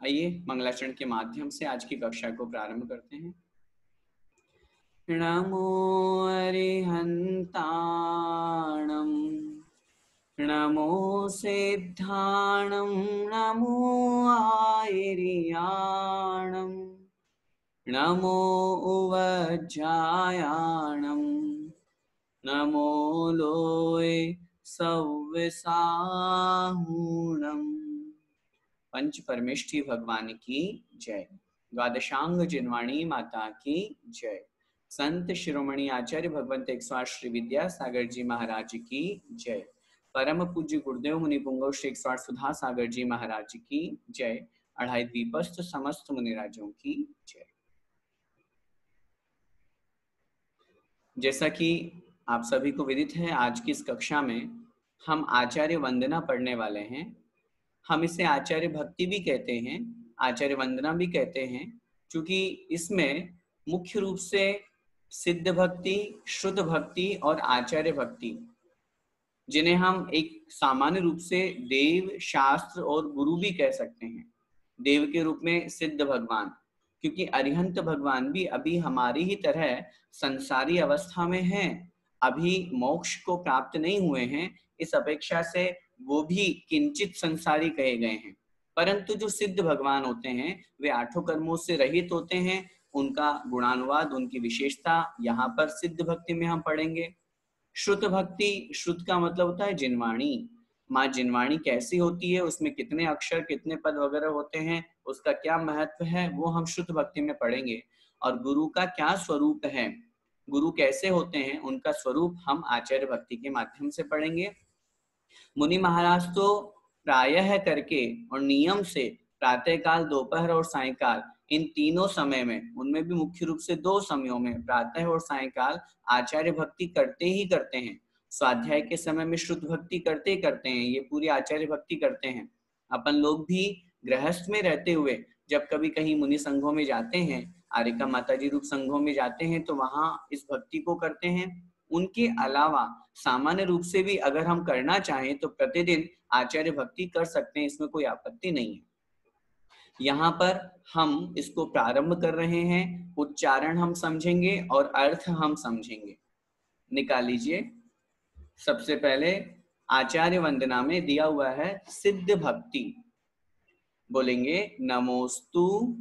आइए मंगलाचरण के माध्यम से आज की कक्षा को प्रारंभ करते हैं। नमो अरिहंताणं नमो सिद्धाणं नमो आयर्याणं नमो उवज्जायाणं नमो लोय सव्यसाहूणम्। पंच परमेष्ठी भगवान की जय। द्वादशांग जिनवाणी माता की जय। संत शिरोमणि आचार्य भगवंत 108 श्री विद्या सागर जी महाराज की जय। परम पूज्य गुरुदेव मुनि पुंगव श्री 108 सुधा सागर जी महाराज की जय। अढ़ाई द्वीपस्थ समस्त मुनिराजों की जय। जैसा कि आप सभी को विदित है, आज की इस कक्षा में हम आचार्य वंदना पढ़ने वाले हैं। हम इसे आचार्य भक्ति भी कहते हैं, आचार्य वंदना भी कहते हैं, क्योंकि इसमें मुख्य रूप से सिद्ध भक्ति, श्रुत भक्ति और आचार्य भक्ति, जिन्हें हम एक सामान्य रूप से देव, शास्त्र और गुरु भी कह सकते हैं। देव के रूप में सिद्ध भगवान, क्योंकि अरिहंत भगवान भी अभी हमारी ही तरह संसारी अवस्था में हैं, अभी मोक्ष को प्राप्त नहीं हुए हैं। इस अपेक्षा से वो भी किंचित संसारी कहे गए हैं। परंतु जो सिद्ध भगवान होते हैं वे आठों कर्मों से रहित होते हैं। उनका गुणानुवाद, उनकी विशेषता यहाँ पर सिद्ध भक्ति में हम पढ़ेंगे। श्रुत भक्ति, श्रुत का मतलब होता है जिनवाणी। माँ जिनवाणी कैसी होती है, उसमें कितने अक्षर, कितने पद वगैरह होते हैं, उसका क्या महत्व है, वो हम श्रुत भक्ति में पढ़ेंगे। और गुरु का क्या स्वरूप है, गुरु कैसे होते हैं, उनका स्वरूप हम आचार्य भक्ति के माध्यम से पढ़ेंगे। मुनि महाराज तो प्रायः करके और नियम से प्रातःकाल, दोपहर और सायंकाल, इन तीनों समय में, उनमें भी मुख्य रूप से दो समयों में, प्रातः और सायंकाल, आचार्य भक्ति करते ही करते हैं। स्वाध्याय के समय में श्रुत भक्ति करते ही करते हैं, ये पूरी आचार्य भक्ति करते हैं। अपन लोग भी गृहस्थ में रहते हुए जब कभी कहीं मुनि संघों में जाते हैं, आर्यका माताजी रूप संघों में जाते हैं, तो वहां इस भक्ति को करते हैं। उनके अलावा सामान्य रूप से भी अगर हम करना चाहें तो प्रतिदिन आचार्य भक्ति कर सकते हैं, इसमें कोई आपत्ति नहीं है। यहाँ पर हम इसको प्रारंभ कर रहे हैं, उच्चारण हम समझेंगे और अर्थ हम समझेंगे। निकाल लीजिए। सबसे पहले आचार्य वंदना में दिया हुआ है सिद्ध भक्ति। बोलेंगे नमोस्तु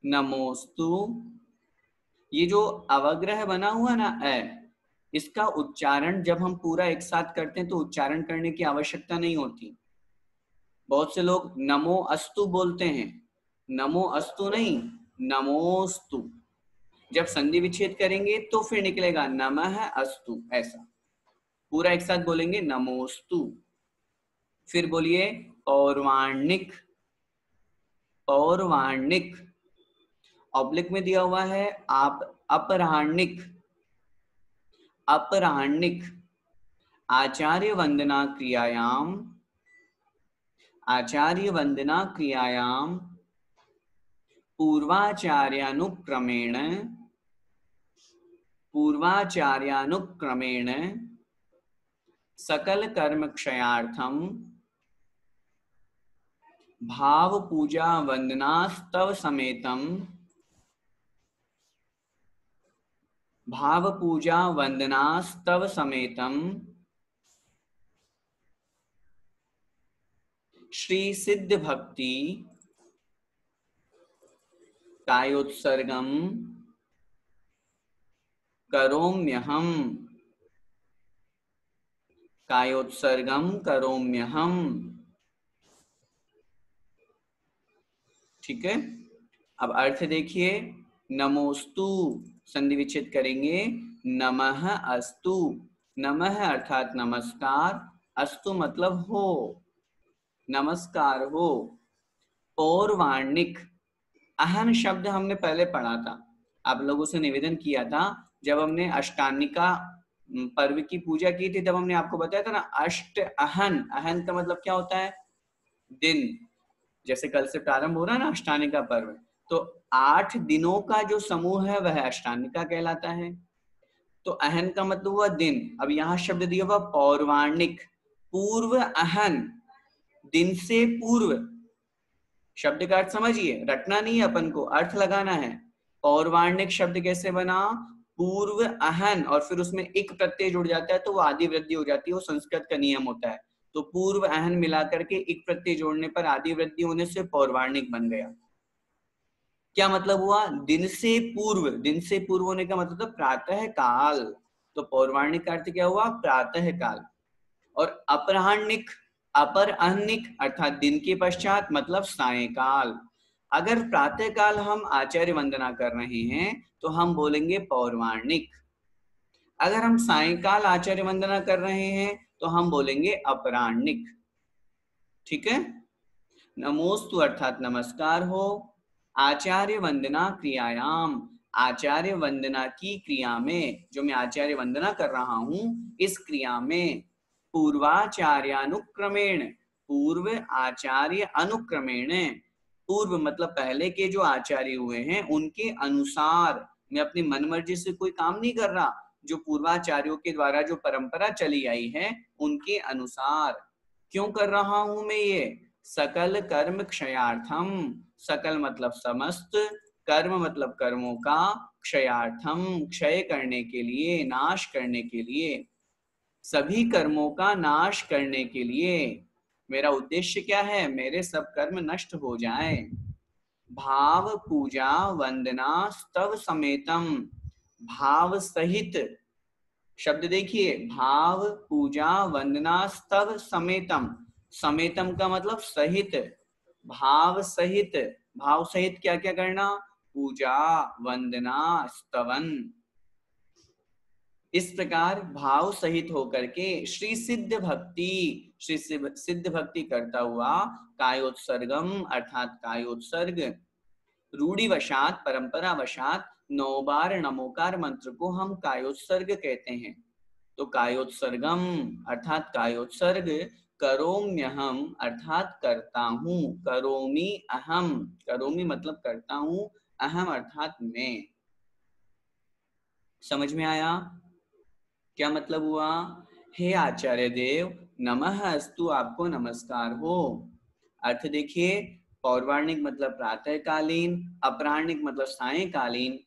नमोस्तु। ये जो अवग्रह बना हुआ ना इसका उच्चारण जब हम पूरा एक साथ करते हैं तो उच्चारण करने की आवश्यकता नहीं होती। बहुत से लोग नमो अस्तु बोलते हैं, नमो अस्तु नहीं, नमोस्तु। जब संधि विच्छेद करेंगे तो फिर निकलेगा नमः अस्तु, ऐसा पूरा एक साथ बोलेंगे नमोस्तु। फिर बोलिए पौर्वाणिक, पौर्वाणिक। ऑब्लिक में दिया हुआ है आप अपराह्निक, अपराह्निक। आचार्य वंदना क्रियायाम, आचार्य वंदना क्रियायाम पूर्वाचार्यानुक्रमेण, पूर्वाचार्यानुक्रमेण सकल कर्म क्षयार्थम भाव पूजा वंदनास्तव समेतम, भाव पूजा वंदनास्तव समेतम श्री सिद्ध भक्ति कायोत्सर्गम करोम्यहम, कायोत्सर्गम करोम्यहम। ठीक है। अब अर्थ देखिए। नमोस्तु संधि विच्छेद करेंगे, नमः अस्तु। नमः अर्थात नमस्कार, अस्तु मतलब हो, नमस्कार हो। पौर्वाणिक, अहन शब्द हमने पहले पढ़ा था, आप लोगों से निवेदन किया था जब हमने अष्टानिका पर्व की पूजा की थी, तब हमने आपको बताया था ना अष्ट अहन। अहन का मतलब क्या होता है, दिन। जैसे कल से प्रारंभ हो रहा है ना अष्टानिका पर्व, तो 8 दिनों का जो समूह है वह अष्टानिका कहलाता है। तो अहन का मतलब हुआ दिन। अब यहाँ शब्द दिया हुआ पौर्वाणिक, पूर्व अहन, दिन से पूर्व। शब्द का अर्थ समझिए, रटना नहीं है, अपन को अर्थ लगाना है। पौर्वाणिक शब्द कैसे बना? पूर्व अहन और फिर उसमें एक प्रत्यय जुड़ जाता है तो वो आदि वृद्धि हो जाती है, वो संस्कृत का नियम होता है। तो पूर्व अहन मिला करके एक प्रत्यय जोड़ने पर आदि वृद्धि होने से पौर्वाणिक बन गया। क्या मतलब हुआ? दिन से पूर्व, दिन से पूर्व होने का मतलब प्रातः काल, तो पौर्वाणिक का अर्थ क्या हुआ? प्रातः काल। और अपराह्निक, अपराह्निक अर्थात दिन के पश्चात मतलब सायंकाल। अगर प्रातः काल हम आचार्य वंदना कर रहे हैं तो हम बोलेंगे पौर्वाणिक। अगर हम सायंकाल आचार्य वंदना कर रहे हैं तो हम बोलेंगे अपराह्निक। ठीक है। नमोस्तु अर्थात नमस्कार हो। आचार्य वंदना क्रियायाम, आचार्य वंदना की क्रिया में, जो मैं आचार्य वंदना कर रहा हूं इस क्रिया में, पूर्वाचार्यानुक्रमेण, पूर्व आचार्य अनुक्रमेण, पूर्व मतलब पहले के जो आचार्य हुए हैं उनके अनुसार, मैं अपनी मनमर्जी से कोई काम नहीं कर रहा, जो पूर्वाचार्यों के द्वारा जो परंपरा चली आई है उनके अनुसार। क्यों कर रहा हूं मैं ये? सकल कर्म क्षयार्थम, सकल मतलब समस्त, कर्म मतलब कर्मों का, क्षयार्थम क्षय करने के लिए, नाश करने के लिए, सभी कर्मों का नाश करने के लिए। मेरा उद्देश्य क्या है? मेरे सब कर्म नष्ट हो जाएं। भाव पूजा वंदना स्तव समेतम, भाव सहित, शब्द देखिए, भाव पूजा वंदना स्तव समेतम, समेतम का मतलब सहित, भाव सहित, भाव सहित क्या क्या करना? पूजा वंदना स्तवन। इस प्रकार भाव सहित होकर के श्री सिद्ध भक्ति, श्री सिद्ध भक्ति करता हुआ, कायोत्सर्गम अर्थात कायोत्सर्ग, रूढ़िवशात परंपरावशात 9 बार नमोकार मंत्र को हम कायोत्सर्ग कहते हैं। तो कायोत्सर्गम अर्थात कायोत्सर्ग, करोम्यहम अर्थात करता हूं, करोमि अहम, करोमि मतलब करता हूं, अहम अर्थात मैं। समझ में आया क्या मतलब हुआ? हे आचार्य देव, नमः अस्तु, आपको नमस्कार हो। अर्थ देखिए, पौर्वाणिक मतलब प्रातःकालीन, अपराह्निक मतलब सायंकालीन।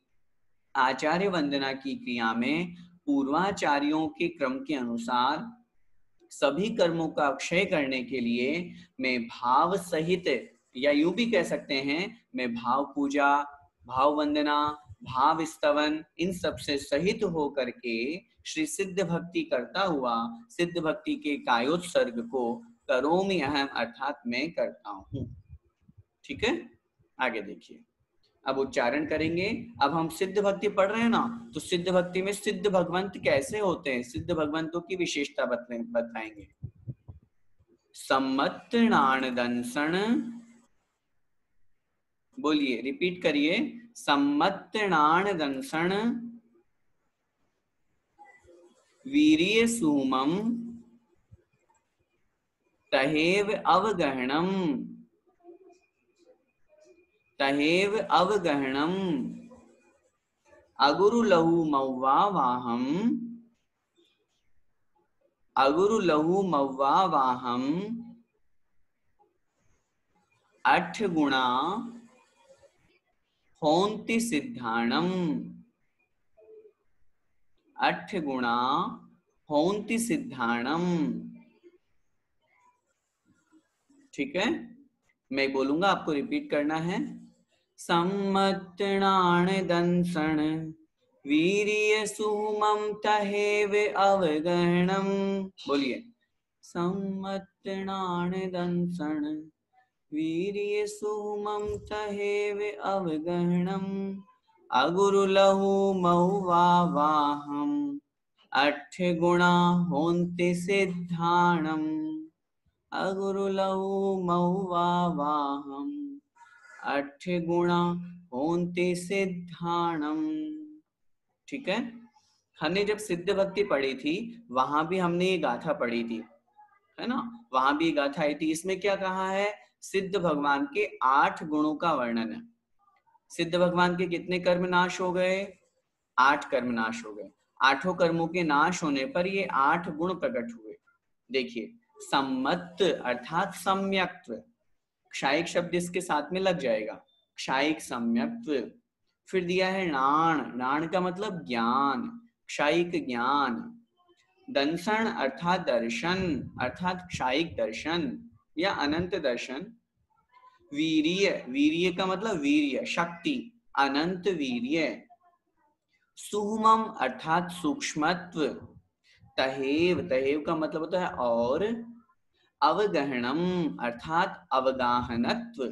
आचार्य वंदना की क्रिया में पूर्वाचार्यों के क्रम के अनुसार सभी कर्मों का क्षय करने के लिए मैं भाव सहित, या यूं भी कह सकते हैं, मैं भाव पूजा, भाव वंदना, भाव स्तवन, इन सब से सहित हो करके श्री सिद्ध भक्ति करता हुआ, सिद्ध भक्ति के कायोत्सर्ग को करोमि अहम अर्थात मैं करता हूं। ठीक है, आगे देखिए, अब उच्चारण करेंगे। अब हम सिद्ध भक्ति पढ़ रहे हैं ना, तो सिद्ध भक्ति में सिद्ध भगवंत कैसे होते हैं, सिद्ध भगवंतों की विशेषता बताएंगे। सम्मतृणान दंसन, बोलिए, रिपीट करिए, सम्मतृणान दंसन, वीर्य सूमम तहेव अवगहणम, तहेव अवगहणम, अगुरु लहु मौवा वाहम, अगुरु लहु मौवा वाहम, 8 गुणा होन्ति सिद्धाणम, 8 गुणा होन्ति सिद्धाणम। ठीक है, मैं बोलूंगा, आपको रिपीट करना है। सम्मतृणान दंसन, वीर्य सूमम तहेव अवगहणम, बोलिए, सम्मतृणान दंसन, वीर्य सूमम तहेव अवगहणम, अगुरु लहु महुवा वाहम, 8 गुणा होन्ति सिद्धाणम, अगुरु लहु महुवा वाहम, 8 गुणा होन्ति सिद्धाणम। ठीक है, हमने जब सिद्ध भक्ति पढ़ी थी वहां भी हमने ये गाथा पढ़ी थी, है ना, वहां भी गाथा आई थी। इसमें क्या कहा है? सिद्ध भगवान के 8 गुणों का वर्णन है। सिद्ध भगवान के कितने कर्म नाश हो गए? 8 कर्म नाश हो गए। 8 कर्मों के नाश होने पर ये 8 गुण प्रकट हुए। देखिए, सम्मत अर्थात सम्यक्त्व, क्षायिक शब्द इसके साथ में लग जाएगा, क्षायिक सम्यक्त्व। फिर दिया है नाण, नाण का मतलब ज्ञान, क्षायिक ज्ञान। दंसन अर्थात दर्शन, अर्थात क्षायिक दर्शन या अनंत दर्शन। वीर्य, वीर्य का मतलब वीर्य, शक्ति, अनंत वीर्य। सुहमम अर्थात सूक्ष्मत्व। तहेव, तहेव का मतलब होता है और। अवगहनम अर्थात अवगाहनत्व,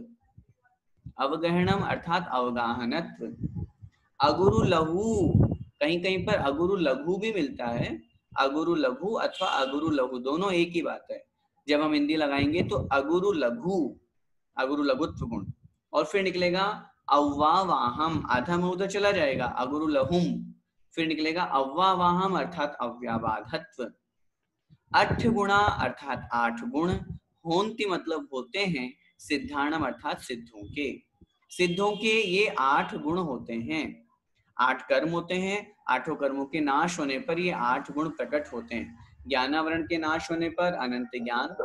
अवगहनम अर्थात अवगाहनत्व। अगुरु लघु, कहीं कहीं पर अगुरु लघु भी मिलता है, अगुरु लघु अथवा अगुरु लघु दोनों एक ही बात है। जब हम हिंदी लगाएंगे तो अगुरु लघु, अगुरु लघुत्व गुण। और फिर निकलेगा अव्वा वाहम, आधा में उधर चला जाएगा, अगुरु लहुम। फिर निकलेगा अव्वा वाहम अर्थात अव्याबाधत्व। अठ गुणा अर्थात 8 गुण। होन्ति मतलब होते हैं, सिद्धाणम अर्थात सिद्धों के, सिद्धों के ये 8 गुण होते हैं। 8 कर्म होते हैं, 8 कर्मों के नाश होने पर ये 8 गुण प्रकट होते हैं। ज्ञानावरण के नाश होने पर अनंत ज्ञान,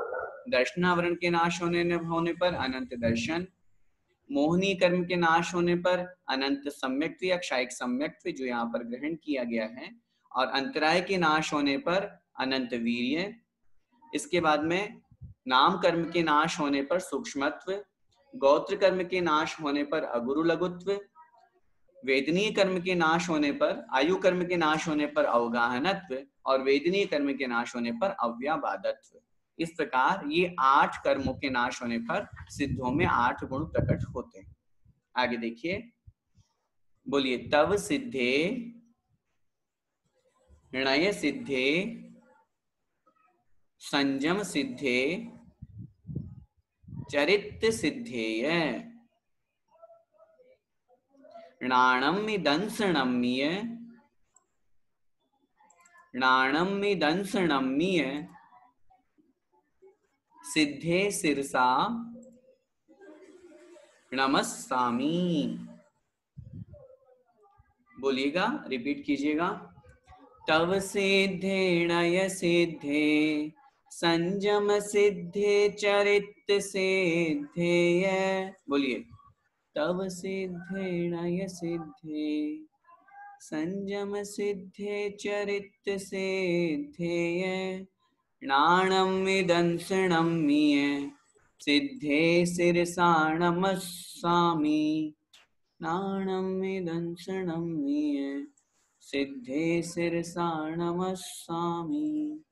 दर्शनावरण के नाश होने पर अनंत दर्शन, मोहनी कर्म के नाश होने पर अनंत सम्यक्त्व या क्षायिक सम्यक्त्व जो यहाँ पर ग्रहण किया गया है, और अंतराय के नाश होने पर अनंत वीर्य। इसके बाद में नाम कर्म के नाश होने पर सूक्ष्मत्व, गोत्र कर्म के नाश होने पर अगुरु लघुत्व, वेदनीय कर्म के नाश होने पर, आयु कर्म के नाश होने पर अवगाहनत्व, और वेदनीय कर्म के नाश होने पर अव्याबाधत्व। इस प्रकार ये 8 कर्मों के नाश होने पर सिद्धों में 8 गुण प्रकट होते हैं। आगे देखिए, बोलिए तव सिद्धे, निर्णय सिद्धे, संयम सिद्धे, चरित्र सिद्धेय, नाणम्यदंसनम्य, नाणम्यदंसनम्य, सिद्धे सिरसा नमस्सामि। बोलिएगा, रिपीट कीजिएगा। तव सिद्धे नय सिद्धे, संयम सिद्धे, चरित्र सिद्धेय। बोलिए, तव सिद्धे नय सिद्धे, संयम सिद्धे, चरित्र सिद्धेय, नाणम्यदंसनम्य, सिद्धे सिरसा नमस्सामि, नाणम्यदंसनम्य, सिद्धे सिरसा नमस्सामि।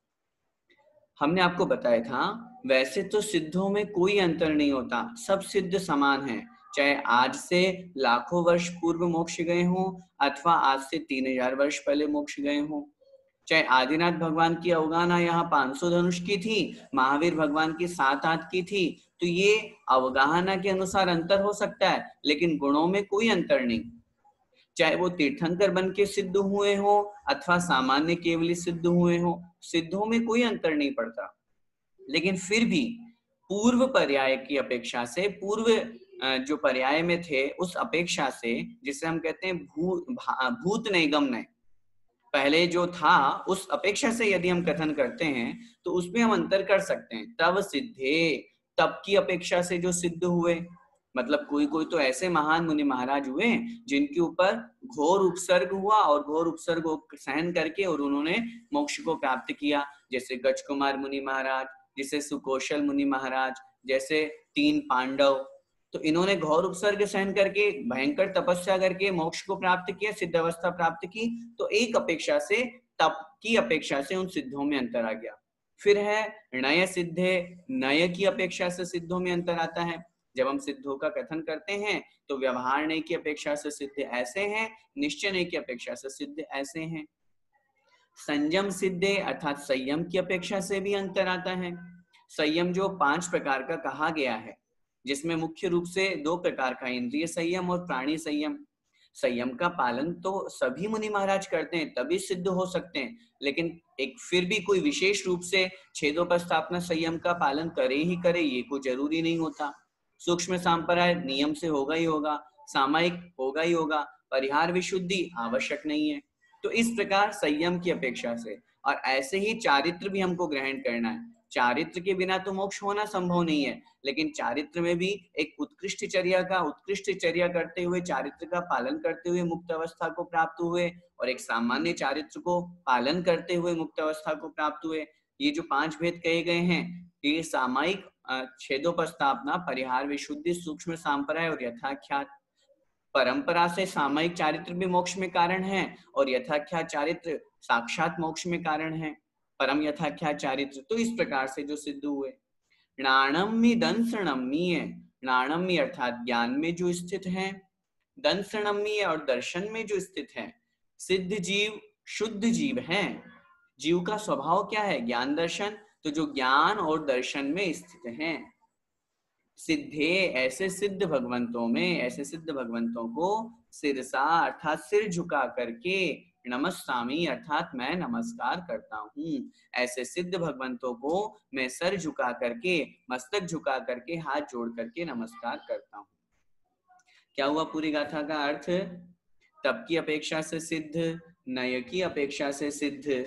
हमने आपको बताया था वैसे तो सिद्धों में कोई अंतर नहीं होता, सब सिद्ध समान हैं, चाहे आज से लाखों वर्ष पूर्व मोक्ष गए हों अथवा आज से 3000 वर्ष पहले मोक्ष गए हों। चाहे आदिनाथ भगवान की अवगाहना यहाँ 500 धनुष की थी, महावीर भगवान की 7 हाथ की थी, तो ये अवगाहना के अनुसार अंतर हो सकता है, लेकिन गुणों में कोई अंतर नहीं। चाहे वो तीर्थंकर बन के सिद्ध हुए हो अथवा सामान्य केवली सिद्ध हुए हो, सिद्धों में कोई अंतर नहीं पड़ता। लेकिन फिर भी पूर्व पर्याय की अपेक्षा से, पूर्व जो पर्याय में थे उस अपेक्षा से, जिसे हम कहते हैं भूत नैगम्य, पहले जो था उस अपेक्षा से यदि हम कथन करते हैं तो उसमें हम अंतर कर सकते हैं। तब सिद्धे, तब की अपेक्षा से जो सिद्ध हुए, मतलब कोई कोई तो ऐसे महान मुनि महाराज हुए जिनके ऊपर घोर उपसर्ग हुआ और घोर उपसर्ग को सहन करके और उन्होंने मोक्ष को प्राप्त किया, जैसे गज कुमार मुनि महाराज, जैसे सुकौशल मुनि महाराज, जैसे 3 पांडव। तो इन्होंने घोर उपसर्ग सहन करके, भयंकर तपस्या करके मोक्ष को प्राप्त किया, सिद्ध अवस्था प्राप्त की। तो एक अपेक्षा से, तप की अपेक्षा से उन सिद्धों में अंतर आ गया। फिर है नय सिद्धे, नय की अपेक्षा से सिद्धों में अंतर आता है। जब हम सिद्धों का कथन करते हैं तो व्यवहार नय की अपेक्षा से सिद्ध ऐसे हैं, निश्चय नय की अपेक्षा से सिद्ध ऐसे हैं। संयम सिद्धे अर्थात संयम की अपेक्षा से भी अंतर आता है। संयम जो 5 प्रकार का कहा गया है, जिसमें मुख्य रूप से 2 प्रकार का, इंद्रिय संयम और प्राणी संयम। संयम का पालन तो सभी मुनि महाराज करते हैं तभी सिद्ध हो सकते हैं, लेकिन एक फिर भी कोई विशेष रूप से छेदोपस्थापना संयम का पालन करे ही करे ये कोई जरूरी नहीं होता। सूक्ष्म सांप्रदाय नियम से होगा ही होगा, सामायिक होगा ही होगा, परिहार विशुद्धि आवश्यक नहीं है। तो इस प्रकार संयम की अपेक्षा से, और ऐसे ही चारित्र भी हमको ग्रहण करना है। चारित्र के बिना तो मोक्ष होना संभव नहीं है, लेकिन चारित्र में भी एक उत्कृष्ट चर्या करते हुए, चारित्र का पालन करते हुए मुक्त अवस्था को प्राप्त हुए, और एक सामान्य चारित्र को पालन करते हुए मुक्त अवस्था को प्राप्त हुए। ये जो 5 भेद कहे गए हैं, ये सामायिक छेदोपस्थापना, परिहार, विशुद्धि, सूक्ष्म सांप्रदाय और यथाख्यात। परंपरा से सामायिक चारित्र भी मोक्ष में कारण है, और यथाख्यात चारित्र साक्षात मोक्ष में कारण है। परम यथाख्यात चारित्र तो इस प्रकार से जो सिद्ध हुए। नाणम्य दंसनम्य, नाणम्य अर्थात ज्ञान में जो स्थित है, दंसनम्य और दर्शन में जो स्थित है। सिद्ध जीव शुद्ध जीव है। जीव का स्वभाव क्या है? ज्ञान दर्शन। तो जो ज्ञान और दर्शन में स्थित हैं। सिद्धे, ऐसे सिद्ध भगवंतों में, ऐसे सिद्ध भगवंतों को सिरसा अर्थात सिर झुका करके, नमस्सामी अर्थात मैं नमस्कार करता हूँ। ऐसे सिद्ध भगवंतों को मैं सर झुका करके, मस्तक झुका करके, हाथ जोड़ करके नमस्कार करता हूँ। क्या हुआ पूरी गाथा का अर्थ? तप की अपेक्षा से सिद्ध, नय की अपेक्षा से सिद्ध,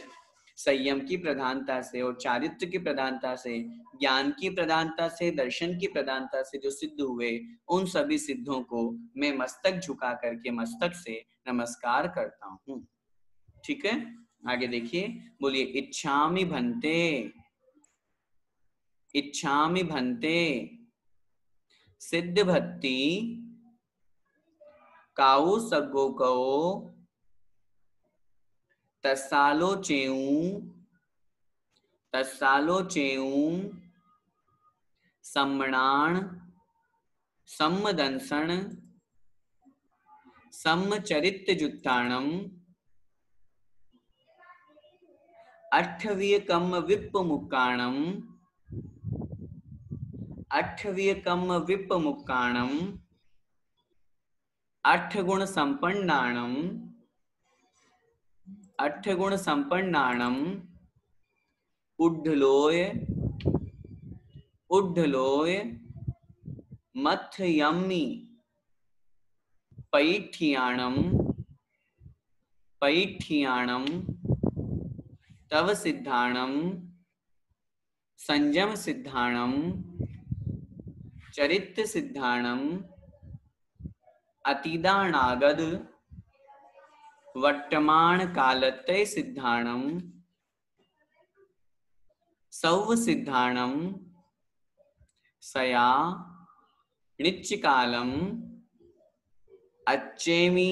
संयम की प्रधानता से और चारित्र की प्रधानता से, ज्ञान की प्रधानता से, दर्शन की प्रधानता से जो सिद्ध हुए, उन सभी सिद्धों को मैं मस्तक झुका करके, मस्तक से नमस्कार करता हूँ। ठीक है, आगे देखिए, बोलिए इच्छामि भन्ते, इच्छामि भन्ते सिद्ध भक्ति काऊ सगो कहो तस्सालो चेऊ सम्मणाण सम्मदंसण सम्मचरित जुत्ताणम अठवीयकम विप्पमुक्काणम, अठवीयकम विप्पमुक्काणम अठगुण संपन्नाणम, अठगुण संपन्नाणम उड्ढलोय, उड्ढलोय मथयम्मि पैठियाणम, पैठियाणम तव सिद्धाणम संयम सिद्धाणम चरित्र सिद्धाणम अतिदानागद वर्तमान कालतय सिद्धाणम सौव सिद्धाणम सया नित्यकालम अच्छेमि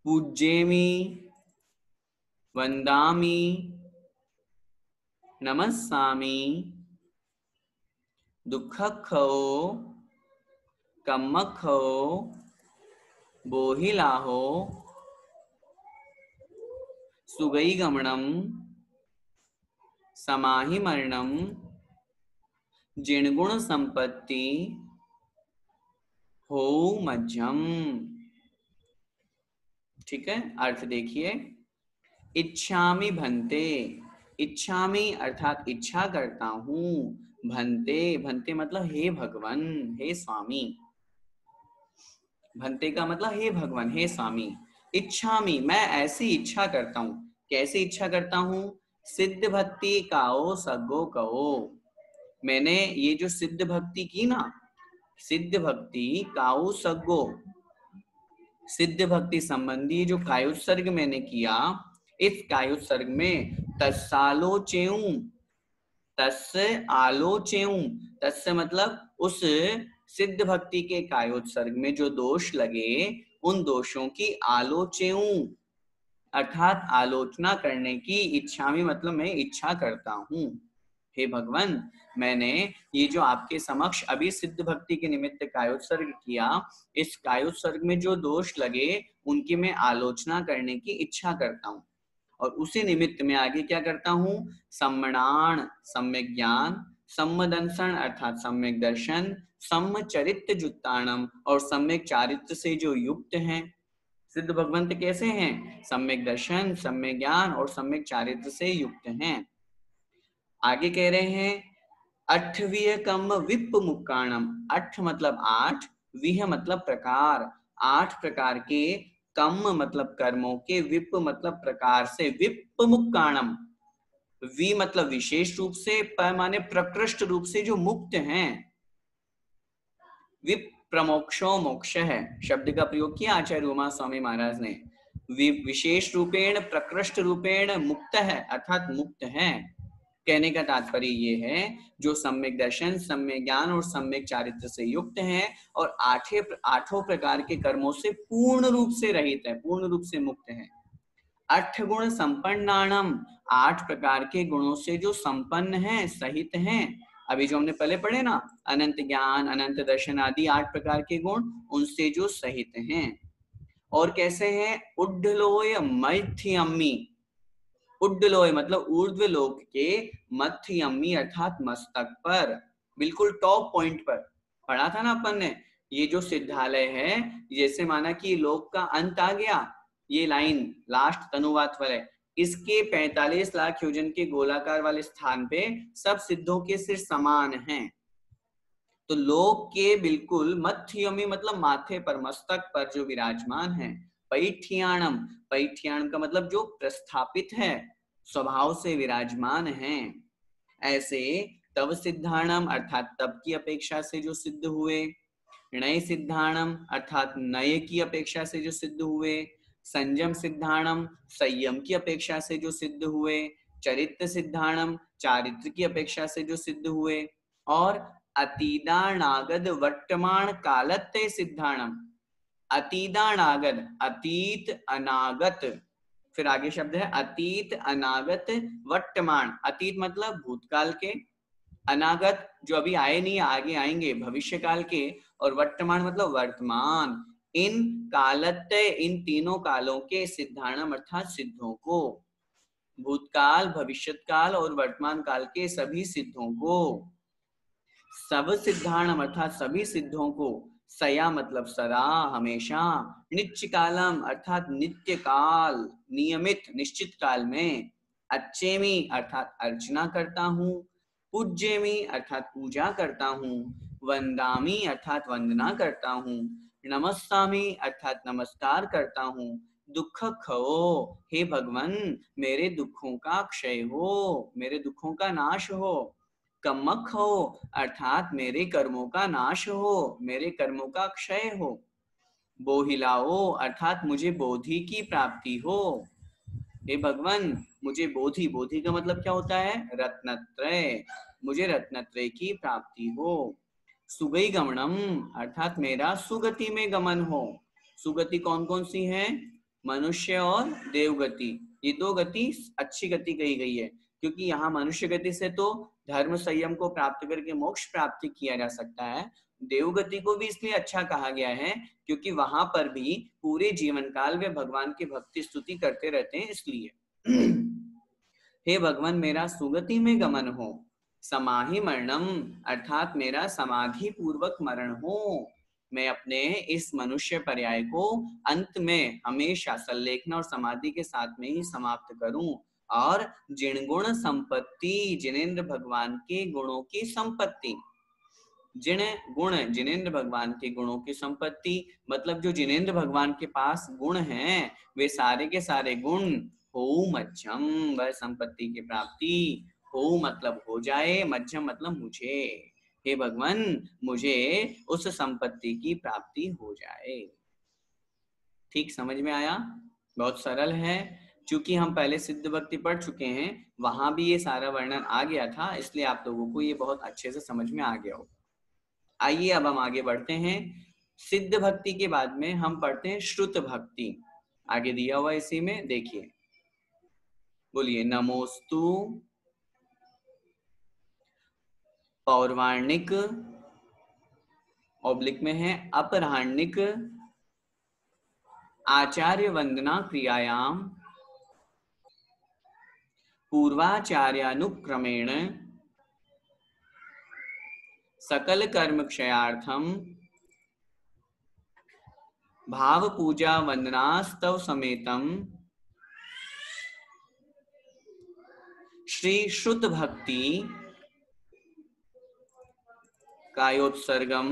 पूज्येमि वंदामि नमस्सामि दुःखखो कम्मखो बोहिलाहो सुगई गमनम समाहि मरणम जिणगुण संपत्ति हो मध्यम। ठीक है, अर्थ देखिए, इच्छामि भन्ते, इच्छामि अर्थात इच्छा करता हूँ, भन्ते, भन्ते मतलब हे भगवान, हे स्वामी, भन्ते का मतलब हे भगवान, हे स्वामी। इच्छामि, मैं ऐसी इच्छा करता हूँ। कैसी इच्छा करता हूँ? सिद्ध भक्ति काओ सगो कहो, मैंने ये जो सिद्ध भक्ति की ना, सिद्ध भक्ति काऊ सगो, सिद्ध भक्ति संबंधी जो कायोत्सर्ग मैंने किया, इस कायोत्सर्ग में तस्सालो चेऊ, तस्य आलोचेऊ, तस्य मतलब उस सिद्ध भक्ति के कायोत्सर्ग में जो दोष लगे, उन दोषों की आलोचेऊ अर्थात आलोचना करने की इच्छा में, मतलब मैं इच्छा करता हूँ। हे भगवान, मैंने ये जो आपके समक्ष अभी सिद्ध भक्ति के निमित्त कायोत्सर्ग किया, इस कायोत्सर्ग में जो दोष लगे उनकी मैं आलोचना करने की इच्छा करता हूँ। और उसी निमित्त में आगे क्या करता हूँ? सम्मणाण सम्यक ज्ञान, सम्मदंसन अर्थात सम्यक दर्शन, सम्मचरित्र जुत्ताणम और सम्यक चारित्र से जो युक्त हैं। सिद्ध भगवंत कैसे हैं? सम्यक दर्शन, सम्यक ज्ञान और सम्यक चारित्र से युक्त हैं। आगे कह रहे हैं अठवीयकम विप्पमुक्काणम, अठ मतलब 8, विह मतलब प्रकार, 8 प्रकार के, कम मतलब कर्मों के, विप्प मतलब प्रकार से, विप्पमुक्काणम वि मतलब विशेष रूप से, प माने प्रकृष्ट रूप से जो मुक्त हैं। विप्रमोक्षो मोक्ष है शब्द का प्रयोग किया आचार्य उमा स्वामी महाराज ने। विशेष रूपेण प्रकृष्ट रूपेण मुक्त है अर्थात मुक्त है। कहने का तात्पर्य ये है जो सम्यक दर्शन, सम्यक ज्ञान और सम्यक चारित्र से युक्त हैं और आठों प्रकार के कर्मों से पूर्ण रूप से रहित है, पूर्ण रूप से मुक्त है। 8 गुण संपन्नानम, 8 प्रकार के गुणों से जो संपन्न है, सहित हैं। अभी जो हमने पहले पढ़े ना, अनंत ज्ञान, अनंत दर्शन आदि 8 प्रकार के गुण, उनसे जो सहित हैं। और कैसे हैं? उड्डलोय मैथ्यम्मी, उड्डलोय मतलब ऊर्ध्व लोक के, मथ्यम्मी अर्थात मस्तक पर, बिल्कुल टॉप पॉइंट पर। पढ़ा था ना अपन ने, ये जो सिद्धालय है, जैसे माना कि लोक का अंत आ गया, ये लाइन लास्ट तनुवात वाले, इसके 45 लाख योजन के गोलाकार वाले स्थान पे सब सिद्धों के सिर समान हैं। तो लोक के बिल्कुल मथ्यमी मतलब माथे पर, मस्तक पर जो विराजमान है। पैठ्याणम, पैठ्याण का मतलब जो प्रस्थापित है, स्वभाव से विराजमान है। ऐसे तव सिद्धाणम अर्थात तब की अपेक्षा से जो सिद्ध हुए, नए सिद्धाणम अर्थात नए की अपेक्षा से जो सिद्ध हुए, संयम सिद्धाणम संयम की अपेक्षा से जो सिद्ध हुए, चरित्र सिद्धाणम चारित्र की अपेक्षा से जो सिद्ध हुए, और अतीदानागद वर्तमान कालत्य सिद्धाणम, अतीदानागद अतीत अनागत, फिर आगे शब्द है अतीत अनागत वर्तमान, अतीत मतलब भूतकाल के, अनागत जो अभी आए नहीं आगे आएंगे भविष्य काल के, और वर्तमान मतलब वर्तमान, इन कालत्य इन तीनों कालों के सिद्धाणम अर्थात सिद्धों को, भूतकाल, भविष्यत काल और वर्तमान काल के सभी सिद्धों को, सब सिद्धाणम अर्थात सभी सिद्धों को, सया मतलब सदा हमेशा, नित्य कालम अर्थात नित्य काल नियमित निश्चित काल में, अच्छेमी अर्थात अर्चना करता हूँ, पूज्यमी अर्थात पूजा करता हूँ, वंदामी अर्थात वंदना करता हूँ, नमस्सामी अर्थात नमस्कार करता हूँ, दुख खो, हे भगवान मेरे दुखों का क्षय हो, मेरे दुखों का नाश हो, कमक हो अर्थात मेरे कर्मों का नाश हो, मेरे कर्मों का क्षय हो, बोहिलाओ अर्थात मुझे बोधि की प्राप्ति हो, हे भगवान मुझे बोधि, बोधि का मतलब क्या होता है? रत्नत्रय, मुझे रत्नत्रय की प्राप्ति हो, सुगई गमनम अर्थात मेरा सुगति में गमन हो। सुगति कौन कौन सी है? मनुष्य और देवगति, ये दो गति अच्छी गति कही गई है, क्योंकि यहाँ मनुष्य गति से तो धर्म संयम को प्राप्त करके मोक्ष प्राप्ति किया जा सकता है, देवगति को भी इसलिए अच्छा कहा गया है क्योंकि वहां पर भी पूरे जीवन काल वे भगवान की भक्ति स्तुति करते रहते हैं, इसलिए। हे भगवान मेरा सुगति में गमन हो, समाहि मरणम अर्थात मेरा समाधि पूर्वक मरण हो, मैं अपने इस मनुष्य पर्याय को अंत में हमेशा सल्लेखना और समाधि के साथ में ही समाप्त करूं, और जिणगुण संपत्ति जिनेन्द्र भगवान के गुणों की संपत्ति, जिन गुण जिनेन्द्र भगवान के गुणों की संपत्ति मतलब जो जिनेन्द्र भगवान के पास गुण हैं वे सारे के सारे गुण, हो मध्यम वह संपत्ति की प्राप्ति, हो मतलब हो जाए, मध्यम मतलब मुझे, हे भगवान मुझे उस संपत्ति की प्राप्ति हो जाए। ठीक समझ में आया? बहुत सरल है, क्योंकि हम पहले सिद्ध भक्ति पढ़ चुके हैं, वहां भी ये सारा वर्णन आ गया था, इसलिए आप लोगों को ये बहुत अच्छे से समझ में आ गया हो। आइए अब हम आगे बढ़ते हैं। सिद्ध भक्ति के बाद में हम पढ़ते हैं श्रुत भक्ति, आगे दिया हुआ इसी में देखिए, बोलिए नमोस्तु पौर्वाणिक ऑब्लिक में है अपराह्निक आचार्य वंदना क्रियायाम पूर्वाचार्यानुक्रमेण सकल कर्म क्षयार्थम भाव पूजा वंदनास्तव समेतम श्री श्रुत भक्ति कायोत्सर्गम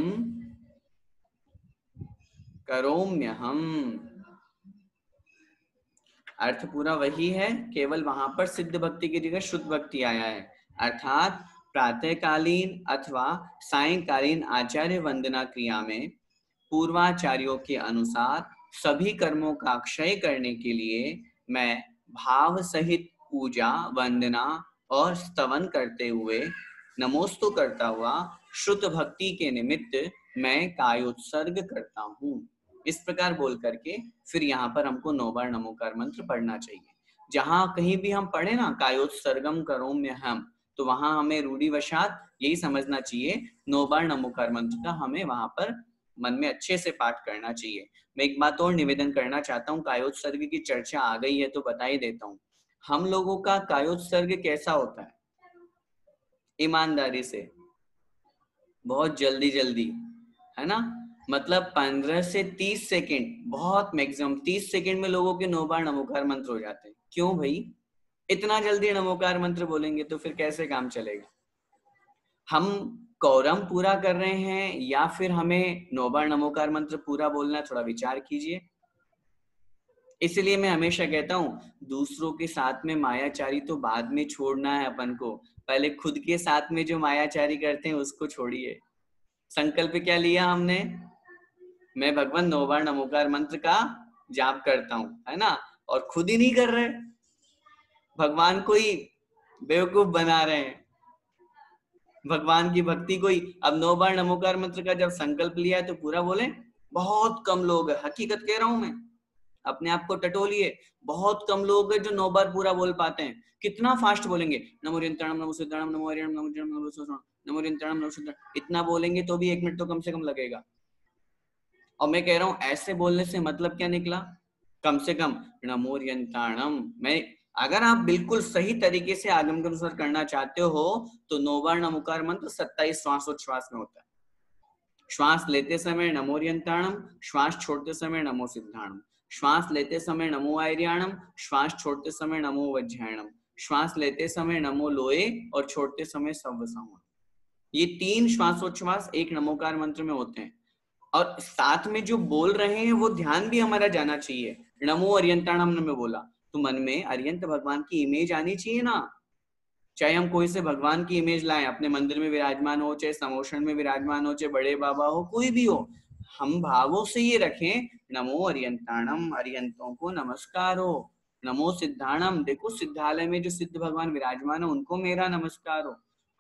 करोम्यहम्। अर्थ पूरा वही है, केवल वहां पर सिद्ध भक्ति की जगह शुद्ध भक्ति आया है। अर्थात प्रातःकालीन अथवा सायंकालीन आचार्य वंदना क्रिया में पूर्वाचार्यों के अनुसार सभी कर्मों का क्षय करने के लिए मैं भाव सहित पूजा, वंदना और स्तवन करते हुए, नमोस्तु करता हुआ शुद्ध भक्ति के निमित्त मैं कायोत्सर्ग करता हूँ। इस प्रकार बोल करके फिर यहाँ पर हमको 9 बार नमोकार मंत्र पढ़ना चाहिए। जहां कहीं भी हम पढ़े ना कायोत्सर्गम करोम्य हम, तो वहां हमें रूढ़िवशात यही समझना चाहिए 9 बार नमोकार मंत्र का हमें वहां पर मन में अच्छे से पाठ करना चाहिए। मैं एक बात और निवेदन करना चाहता हूँ, कायोत्सर्ग की चर्चा आ गई है तो बता ही देता हूँ। हम लोगों का कायोत्सर्ग कैसा होता है? ईमानदारी से बहुत जल्दी जल्दी, है ना? मतलब 15 से 30 सेकंड, बहुत मैक्सिमम 30 सेकंड में लोगों के 9 बार नमोकार मंत्र हो जाते हैं। क्यों भाई? इतना जल्दी नमोकार मंत्र बोलेंगे तो फिर कैसे काम चलेगा? हम कौरम पूरा कर रहे हैं या फिर हमें 9 बार नमोकार मंत्र पूरा बोलना है? थोड़ा विचार कीजिए। इसलिए मैं हमेशा कहता हूँ दूसरों के साथ में मायाचारी तो बाद में छोड़ना है अपन को, पहले खुद के साथ में जो मायाचारी करते हैं उसको छोड़िए। संकल्प क्या लिया हमने? मैं भगवान 9 बार नमोकार मंत्र का जाप करता हूँ, है ना? और खुद ही नहीं कर रहे, भगवान को ही बेवकूफ बना रहे हैं। भगवान की भक्ति को ही, अब 9 बार नमोकार मंत्र का जब संकल्प लिया है तो पूरा बोले। बहुत कम लोग है, हकीकत कह रहा हूं मैं, अपने आप को टटोलिए। बहुत कम लोग हैं जो 9 बार पूरा बोल पाते हैं। कितना फास्ट बोलेंगे? नमो रियंतरणम नमो सिद्धाणम नमो हरियम नमो जन्म नमो सुसरण नमो रियंतरणम नमो सिद्धाणम, इतना बोलेंगे तो भी 1 मिनट तो कम से कम लगेगा। और मैं कह रहा हूं ऐसे बोलने से मतलब क्या निकला? कम से कम नमो रियंतरणम, मैं अगर आप बिल्कुल सही तरीके से आगम के अनुसार करना चाहते हो तो 9 बार नमोकार मंत्र 27 श्वासोच्छ्वास में होता है। श्वास लेते समय नमो रियंतरणम, श्वास छोड़ते समय नमो सिद्धाणम, श्वास लेते समय नमो आयर्याणम, श्वास छोड़ते समय नमो वज्रायणम, श्वास लेते समय नमो लोए और छोड़ते समय सव्वसाम। ये 3 श्वासोच्छ्वास एक नमोकार मंत्र में होते हैं। और साथ में जो बोल रहे हैं वो ध्यान भी हमारा जाना चाहिए। नमो अरियंताणम में बोला तो मन में अरियंत भगवान की इमेज आनी चाहिए ना। चाहे हम कोई से भगवान की इमेज लाएं, अपने मंदिर में विराजमान हो, चाहे समोषण में विराजमान हो, चाहे बड़े बाबा हो, कोई भी हो, हम भावों से ये रखें नमो अरियंताणम, अरियंतों को नमस्कार हो। नमो सिद्धाणम, देखो सिद्धालय में जो सिद्ध भगवान विराजमान है उनको मेरा नमस्कार हो।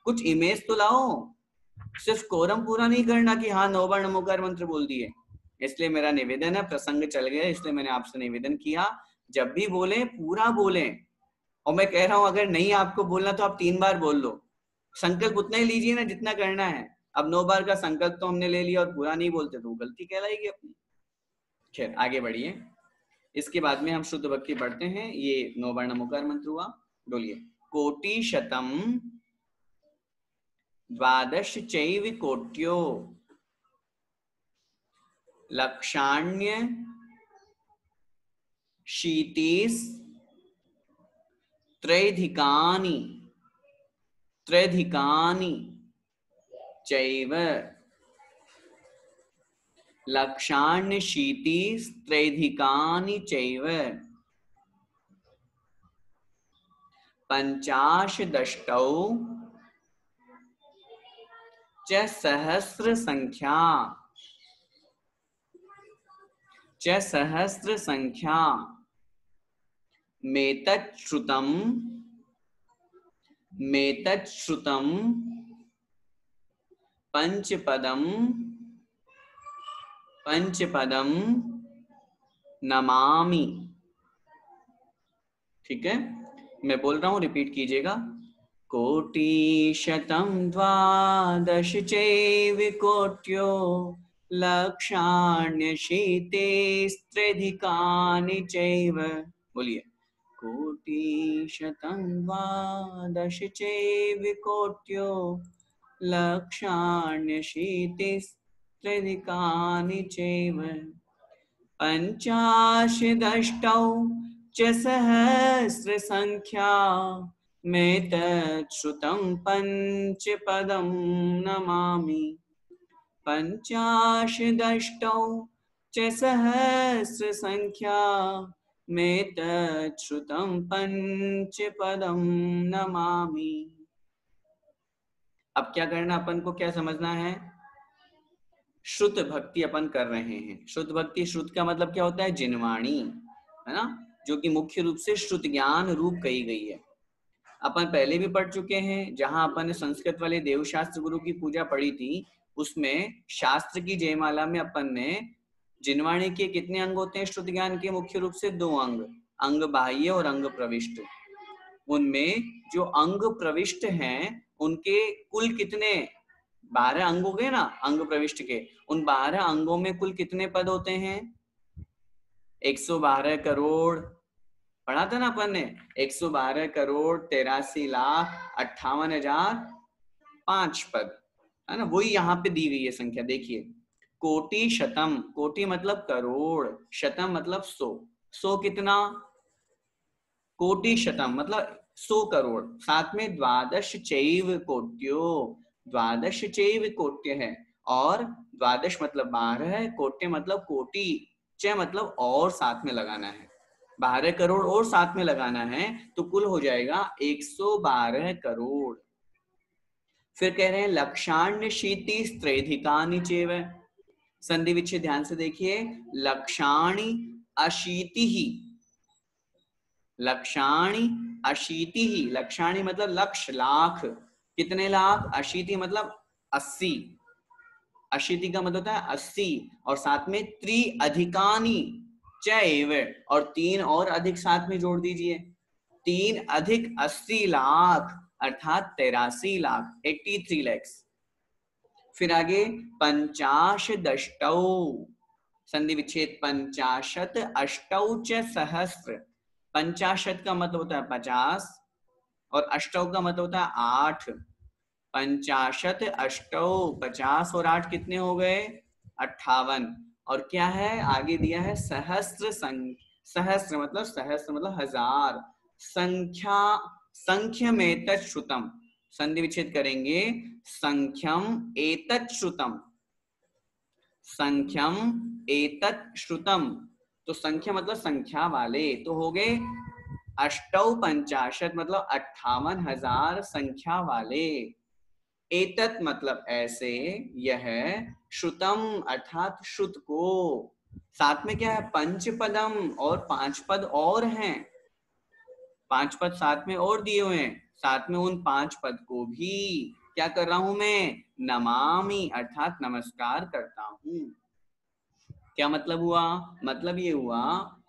कुछ इमेज तो लाओ, सिर्फ कोरम पूरा नहीं करना कि हाँ 9 बार नमोकार मंत्र बोल दिए। इसलिए मेरा निवेदन है, प्रसंग चल गया इसलिए मैंने आपसे निवेदन किया, जब भी बोले पूरा बोले। और मैं कह रहा हूं अगर नहीं आपको बोलना तो आप 3 बार बोल लो, संकल्प उतना ही लीजिए ना जितना करना है। अब 9 बार का संकल्प तो हमने ले लिया और पूरा नहीं बोलते तो गलती कहलाएगी अपनी। खैर आगे बढ़िए। इसके बाद में हम शुद्ध भक्ति पढ़ते हैं। ये 9 बार नमोकार मंत्र हुआ। बोलिए कोटि शतम द्वादश चैव कोट्यो लक्षाण्य शीतीस त्रैधिकानि चैव लक्षाण्य शीतीस त्रैधिकानि चैव पंचाशदष्टौ च सहस्र संख्या मेतच्छ्रुतम् पंचपदम नमामि। ठीक है, मैं बोल रहा हूं, रिपीट कीजिएगा। कोटिशतं द्वादश चैव कोट्यो लक्षाण्यशीतिस्त्रिधिकानि चैव। बोलिए कोटिशतं द्वादश चैव कोट्यो लक्षाण्यशीतिस्त्रिधिकानि चैव पंचाशदष्टौ च सहस्र संख्या मेतच्छ्रुतं पंचपदं नमामि। पंचाशदष्टौ च सहस्र संख्या में तच्छ्रुतं पंचपदं नमामि। अब क्या करना, अपन को क्या समझना है, श्रुत भक्ति अपन कर रहे हैं। श्रुत भक्ति, श्रुत का मतलब क्या होता है, जिनवाणी, है ना, जो कि मुख्य रूप से श्रुत ज्ञान रूप कही गई है। अपन पहले भी पढ़ चुके हैं, जहां अपन ने संस्कृत वाले देवशास्त्र गुरु की पूजा पढ़ी थी, उसमें शास्त्र की जयमाला में अपन ने जिनवाणी के कितने अंग होते हैं श्रुत ज्ञान के, मुख्य रूप से 2 अंग, अंग बाह्य और अंग प्रविष्ट। उनमें जो अंग प्रविष्ट हैं उनके कुल कितने, 12 अंग हो गए ना अंग प्रविष्ट के। उन 12 अंगों में कुल कितने पद होते हैं, 112 करोड़, पढ़ा था ना अपन ने, 112 करोड़ 83 लाख 58,005 पद, है ना, वही यहाँ पे दी गई है संख्या। देखिए, कोटि शतम, कोटि मतलब करोड़, शतम मतलब 100, 100 कितना, कोटि शतम मतलब 100 करोड़, साथ में द्वादश चैव कोट्यो, द्वादश चैव कोट्य है, और द्वादश मतलब 12 है, कोट्य मतलब कोटि, च मतलब और साथ में लगाना है, 12 करोड़ और साथ में लगाना है, तो कुल हो जाएगा 112 करोड़। फिर कह रहे हैं लक्षाण्य शीति स्त्रैधिकानि चैव, संधि विच्छेद ध्यान से देखिए, लक्षाणि अशीति ही, लक्षाणि अशीति ही, लक्षाणि मतलब लक्ष, लाख, कितने लाख, अशीति मतलब 80, अशीति का मतलब होता है 80, और साथ में त्रि अधिकानि चैव, और 3 और अधिक साथ में जोड़ दीजिए, 3 अधिक 80 लाख अर्थात 83 लाख, 83 लैक्स। फिर आगे पंचाशदष्टौ, संधि विच्छेद, पंचाशत अष्टौ च सहस्र, पंचाशत का मतलब होता है 50 और अष्टौ का मतलब होता है 8, पंचाशत अष्टौ, 50 और 8 कितने हो गए, 58, और क्या है आगे दिया है सहस्र, सहस्र मतलब, सहस्र मतलब 1000, संख्या, संख्य में तच्छ्रुतम, संधि विच्छेद करेंगे, संख्यम एतत् श्रुतम, संख्यम एतत् श्रुतम, तो संख्या मतलब संख्या वाले, तो हो गए अष्टौ पंचाशत मतलब 58,000 संख्या वाले, एतत् मतलब ऐसे, यह श्रुतम अर्थात श्रुत को, साथ में क्या है पंचपदम, और 5 पद और हैं, 5 पद साथ में और दिए हुए हैं, साथ में उन 5 पद को भी क्या कर रहा हूं मैं, नमामि अर्थात नमस्कार करता हूं। क्या मतलब हुआ, मतलब ये हुआ,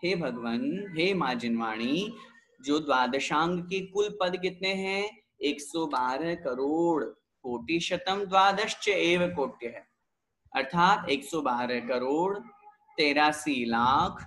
हे भगवान, हे माँ जिनवाणी, जो द्वादशांग के कुल पद कितने हैं, 112 करोड़, कोटि शतम द्वादश एव कोट्य है, अर्थात 112 करोड़ 83 लाख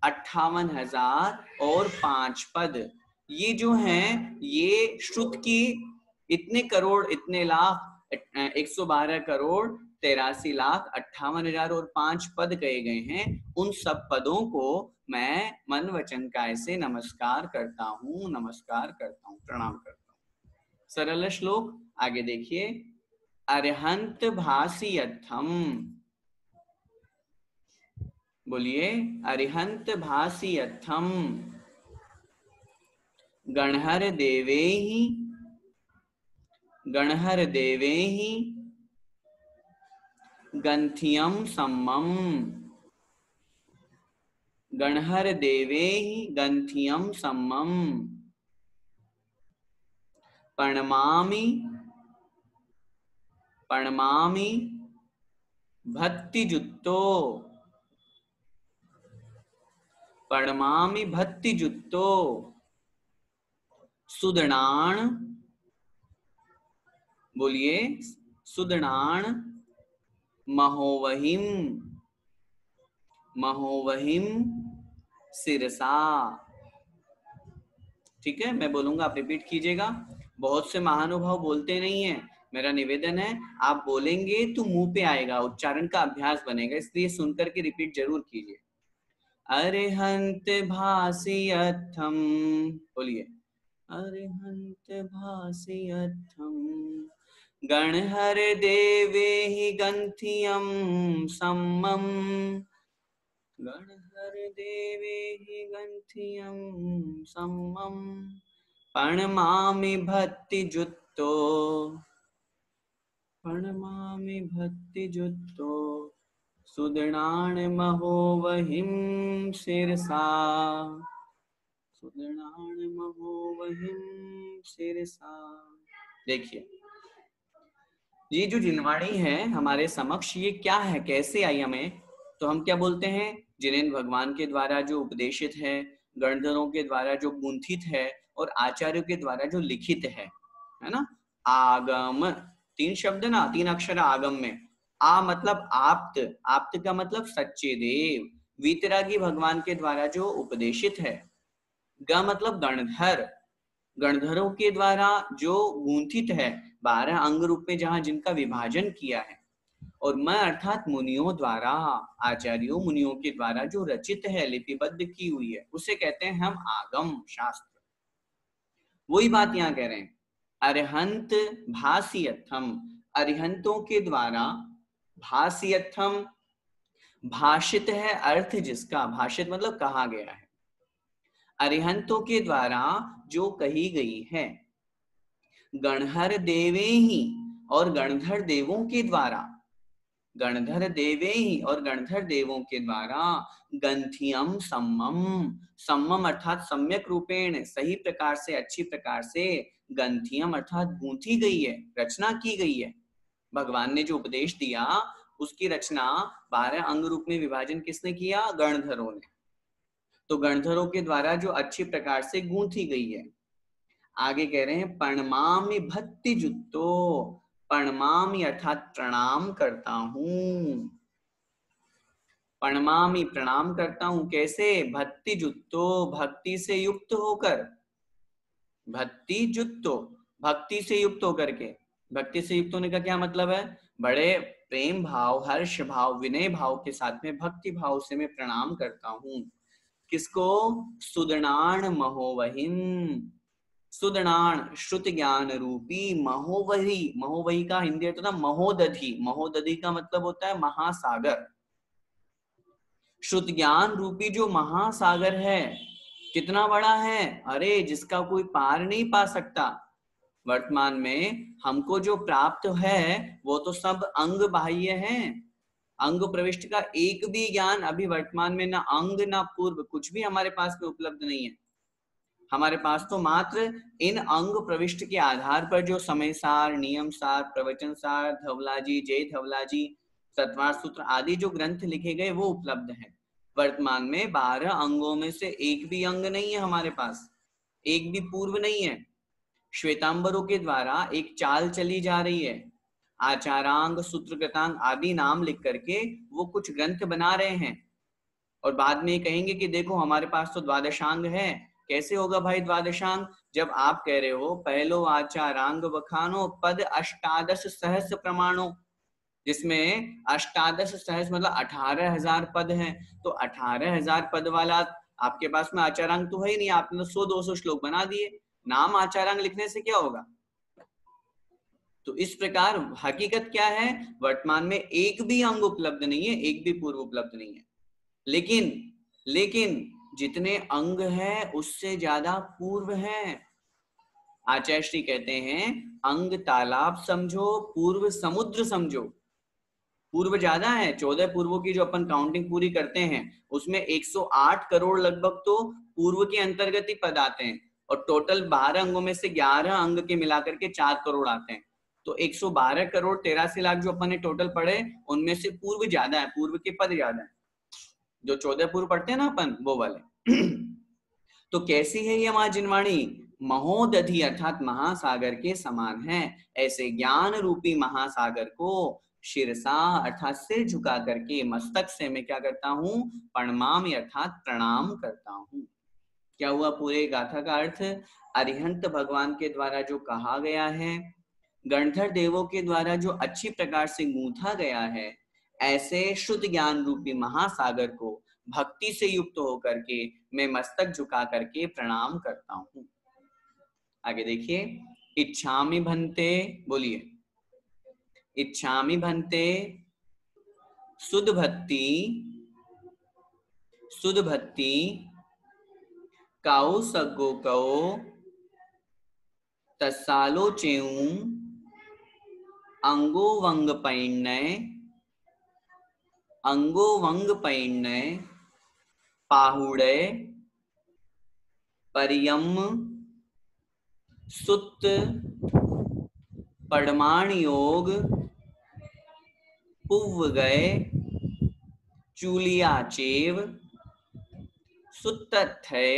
58,000 और 5 पद, ये जो हैं ये श्रुत की, इतने करोड़ इतने लाख, 112 करोड़ 83 लाख 58,000 और 5 पद कहे गए हैं, उन सब पदों को मैं मन वचन काय से नमस्कार करता हूँ, नमस्कार करता हूँ, प्रणाम करता हूँ। सरल श्लोक आगे देखिए, अरहंत भासियथम, बोलिए, अरिहंत भासियथम, गणहर देवेहि, गणहर देवेहि गंथियम सम्मम, गणहर देवेहि गंथियम सम्मम, प्रणमामि, प्रणमामि भक्तिजुक्तो, प्रणमामि भक्तिजुक्तो सुदृणान, बोलिए, सुदृणान महोवहिम, महोवहिम सिरसा, ठीक है, मैं बोलूंगा आप रिपीट कीजिएगा। बहुत से महानुभाव बोलते नहीं है, मेरा निवेदन है आप बोलेंगे तो मुंह पे आएगा, उच्चारण का अभ्यास बनेगा, इसलिए सुनकर के रिपीट जरूर कीजिए। अरिहंत भासियथम, बोलिए, अरिहंत भासियथम, गणहर देवेहि गंथियम सम्मम, गणहर देवेहि गन्थियं सम्मं प्रणमामि भक्तिजुक्तो सुदृणान् महोवहिं शिरसा देखिए, ये जो जिनवाणी है हमारे समक्ष, ये क्या है, कैसे आई हमें? तो हम क्या बोलते हैं? जिनेन्द्र भगवान के द्वारा जो उपदेशित है, गणधरों के द्वारा जो गुंथित है, और आचार्यों के द्वारा जो लिखित है ना। आगम, 3 शब्द ना, 3 अक्षर आगम में। आ मतलब आप्त, आप्त का मतलब सच्चे देव, वीतरागी भगवान के द्वारा जो उपदेशित है। ग मतलब गणधर, गणधरों के द्वारा जो गुंथित है, 12 अंग रूप में जहां जिनका विभाजन किया है। और मैं अर्थात मुनियों द्वारा, आचार्यों मुनियों के द्वारा जो रचित है, लिपिबद्ध की हुई है, उसे कहते हैं हम आगम शास्त्र। वही बात यहाँ कह रहे हैं, अरिहंत भाष्यर्थम, अरिहंतों के द्वारा भाष्यर्थम, भाषित है अर्थ जिसका, भाषित मतलब कहा गया है, अरिहंतों के द्वारा जो कही गई है। गणधर देवे ही, और गणधर देवों के द्वारा, गणधर देवे ही और गणधर देवों के द्वारा, गंथियम सम्मम, सम्मम अर्थात सम्यक रूपेण, सही प्रकार से, अच्छी प्रकार से, गंथियम अर्थात गूंथी गई है, रचना की गई है। भगवान ने जो उपदेश दिया उसकी रचना 12 अंग रूप में विभाजन किसने किया? गणधरों ने। तो गणधरों के द्वारा जो अच्छी प्रकार से गूंथी गई है। आगे कह रहे हैं प्रणमामि भक्ति जुत्तो, प्रणमामि अर्थात प्रणाम करता हूं, प्रणमामि प्रणाम करता हूं, कैसे? भक्ति जुत्तो, भक्ति से युक्त होकर, भक्ति जुत्तो, भक्ति से युक्त होकर के। भक्ति से युक्त होने का क्या मतलब है? बड़े प्रेम भाव, हर्ष भाव, विनय भाव के साथ में, भक्ति भाव से मैं प्रणाम करता हूं। किसको? सुदृणान महोवहिम, सुदृणान श्रुत ज्ञान रूपी महोवही, महोवही का हिंदी अर्थ होता है महोदधि, महोदधि का मतलब होता है महासागर। श्रुत ज्ञान रूपी जो महासागर है, कितना बड़ा है? अरे जिसका कोई पार नहीं पा सकता। वर्तमान में हमको जो प्राप्त है वो तो सब अंग बाह्य है, अंग प्रविष्ट का एक भी ज्ञान अभी वर्तमान में ना अंग ना पूर्व कुछ भी हमारे पास में उपलब्ध नहीं है। हमारे पास तो मात्र इन अंग प्रविष्ट के आधार पर जो समय सार, नियम सार, प्रवचन सार, धवला जी, जय धवला जी, सत्वार सूत्र आदि जो ग्रंथ लिखे गए वो उपलब्ध है। वर्तमान में 12 अंगों में से एक भी अंग नहीं है हमारे पास, एक भी पूर्व नहीं है। श्वेतांबरों के द्वारा एक चाल चली जा रही है, आचारांग, सूत्रकृतांग आदि नाम लिख करके वो कुछ ग्रंथ बना रहे हैं, और बाद में कहेंगे कि देखो हमारे पास तो द्वादशांग है। कैसे होगा भाई द्वादशांग? जब आप कह रहे हो पहलो आचारांग बखानो पद अष्टादश सहस्र प्रमाणों, जिसमें अष्टादश सहस्र मतलब 18,000 पद हैं। तो 18,000 पद वाला आपके पास में आचारांग तो है ही नहीं, आपने तो 100-200 श्लोक बना दिए। नाम आचारांग लिखने से क्या होगा? तो इस प्रकार हकीकत क्या है? वर्तमान में एक भी अंग उपलब्ध नहीं है, एक भी पूर्व उपलब्ध नहीं है। लेकिन जितने अंग हैं उससे ज्यादा पूर्व हैं। आचार्य श्री कहते हैं अंग तालाब समझो, पूर्व समुद्र समझो। पूर्व ज्यादा है, 14 पूर्वों की जो अपन काउंटिंग पूरी करते हैं उसमें 108 करोड़ लगभग तो पूर्व के अंतर्गत ही पद आते हैं, और टोटल 12 अंगों में से 11 अंग के मिलाकर के 4 करोड़ आते हैं। तो 112 करोड़ 83 लाख जो अपन ने टोटल पढ़े उनमें से पूर्व ज्यादा है, पूर्व के पद ज्यादा है, जो 14 पूर्व पढ़ते हैं ना अपन वो वाले। तो कैसी है ये मां जिनवाणी? महोदधि अर्थात महासागर के समान है। ऐसे ज्ञान रूपी महासागर को शिरसा अर्थात सिर झुका करके, मस्तक से मैं क्या करता हूं? प्रणमामि अर्थात प्रणाम करता हूं। क्या हुआ पूरे गाथा का अर्थ? अरिहंत भगवान के द्वारा जो कहा गया है, गणधर देवों के द्वारा जो अच्छी प्रकार से गूंथा गया है, ऐसे शुद्ध ज्ञान रूपी महासागर को भक्ति से युक्त होकर के मैं मस्तक झुका करके प्रणाम करता हूं। आगे देखिए, इच्छामि भन्ते, बोलिए, इच्छामि भन्ते सुध भक्ति सुध भत्ती काऊ सग्गो कओ तसालो चेऊ अंगो वंग पैण्य पाहुड़े परियम सुत पड़माण योग पुव गए चूलिया चेव सुत्तथै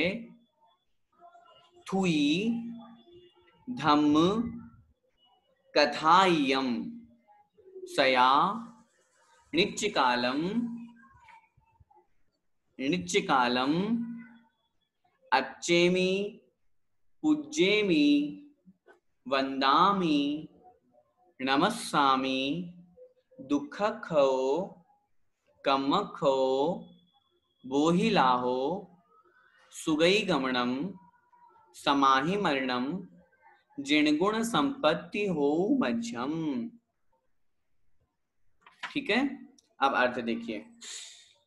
थुई धम्म कथायम सया नित्यकालम अच्छेमी पूज्येमी वंदामी नमस्सामी दुःखखो कम्मखो बोहिलाहो सुगई गमनम समाहि मरणम जिणगुण संपत्ति हो मध्यम। ठीक है, अब अर्थ देखिए।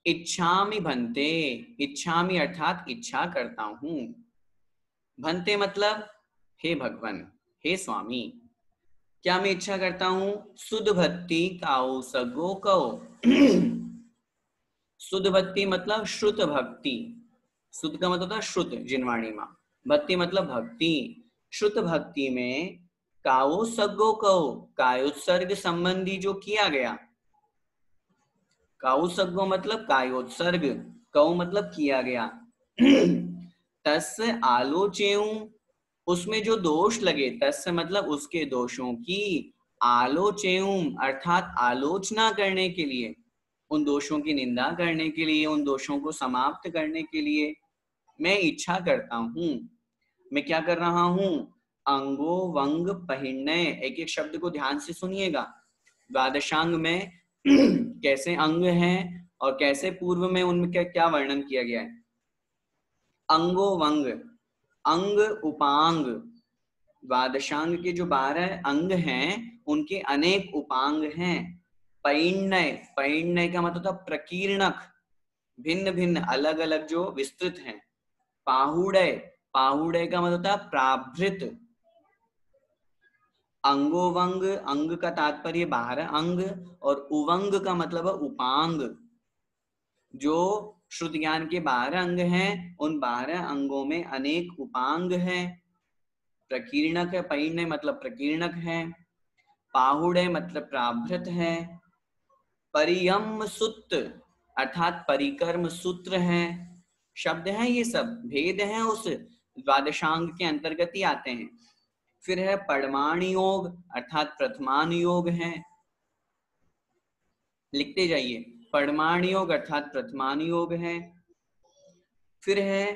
इच्छामि भन्ते, इच्छामि अर्थात इच्छा करता हूं, भन्ते मतलब हे भगवान, हे स्वामी। क्या मैं इच्छा करता हूं? सुध भक्ति काऊ सगो कहो। सुध भक्ति मतलब श्रुत भक्ति, सुध का मतलब था श्रुत जिनवाणी मां, भक्ति मतलब भक्ति। श्रुत भक्ति में काऊ सगो कहो, कायोत्सर्ग संबंधी जो किया गया, काऊ सग्गो मतलब कायोत्सर्ग, कऊ मतलब किया गया। तस् आलोचेऊ, उसमें जो दोष लगे, तस् मतलब उसके दोषों की, आलोचेऊ अर्थात आलोचना करने के लिए, उन दोषों की निंदा करने के लिए, उन दोषों को समाप्त करने के लिए मैं इच्छा करता हूं। मैं क्या कर रहा हूं? अंगो वंग पहिर्णय, एक एक शब्द को ध्यान से सुनिएगा। द्वादशांग में कैसे अंग हैं और कैसे पूर्व में उनमें क्या वर्णन किया गया है। अंगो वंग, अंग उपांग, द्वादशांग के जो 12 अंग हैं उनके अनेक उपांग हैं। पैण्य, पैण्य का मतलब था प्रकीर्णक, भिन्न भिन्न अलग अलग जो विस्तृत हैं। पाहुड़य, पाहुड़य का मतलब था प्राभृत। अंगोवंग, अंग का तात्पर्य 12 अंग, और उवंग का मतलब है उपांग। जो श्रुत ज्ञान के 12 अंग हैं, उन 12 अंगों में अनेक उपांग हैं। प्रकीर्णक है, पैण्य मतलब प्रकीर्णक है, पाहुड़े मतलब प्राभृत है, परियम सूत्र अर्थात परिकर्म सूत्र है। शब्द हैं ये सब, भेद हैं, उस द्वादशांग के अंतर्गत ही आते हैं। फिर है पड़माण योग अर्थात प्रथमान योग है, लिखते जाइए, पड़माण योग अर्थात प्रथमान योग है। फिर है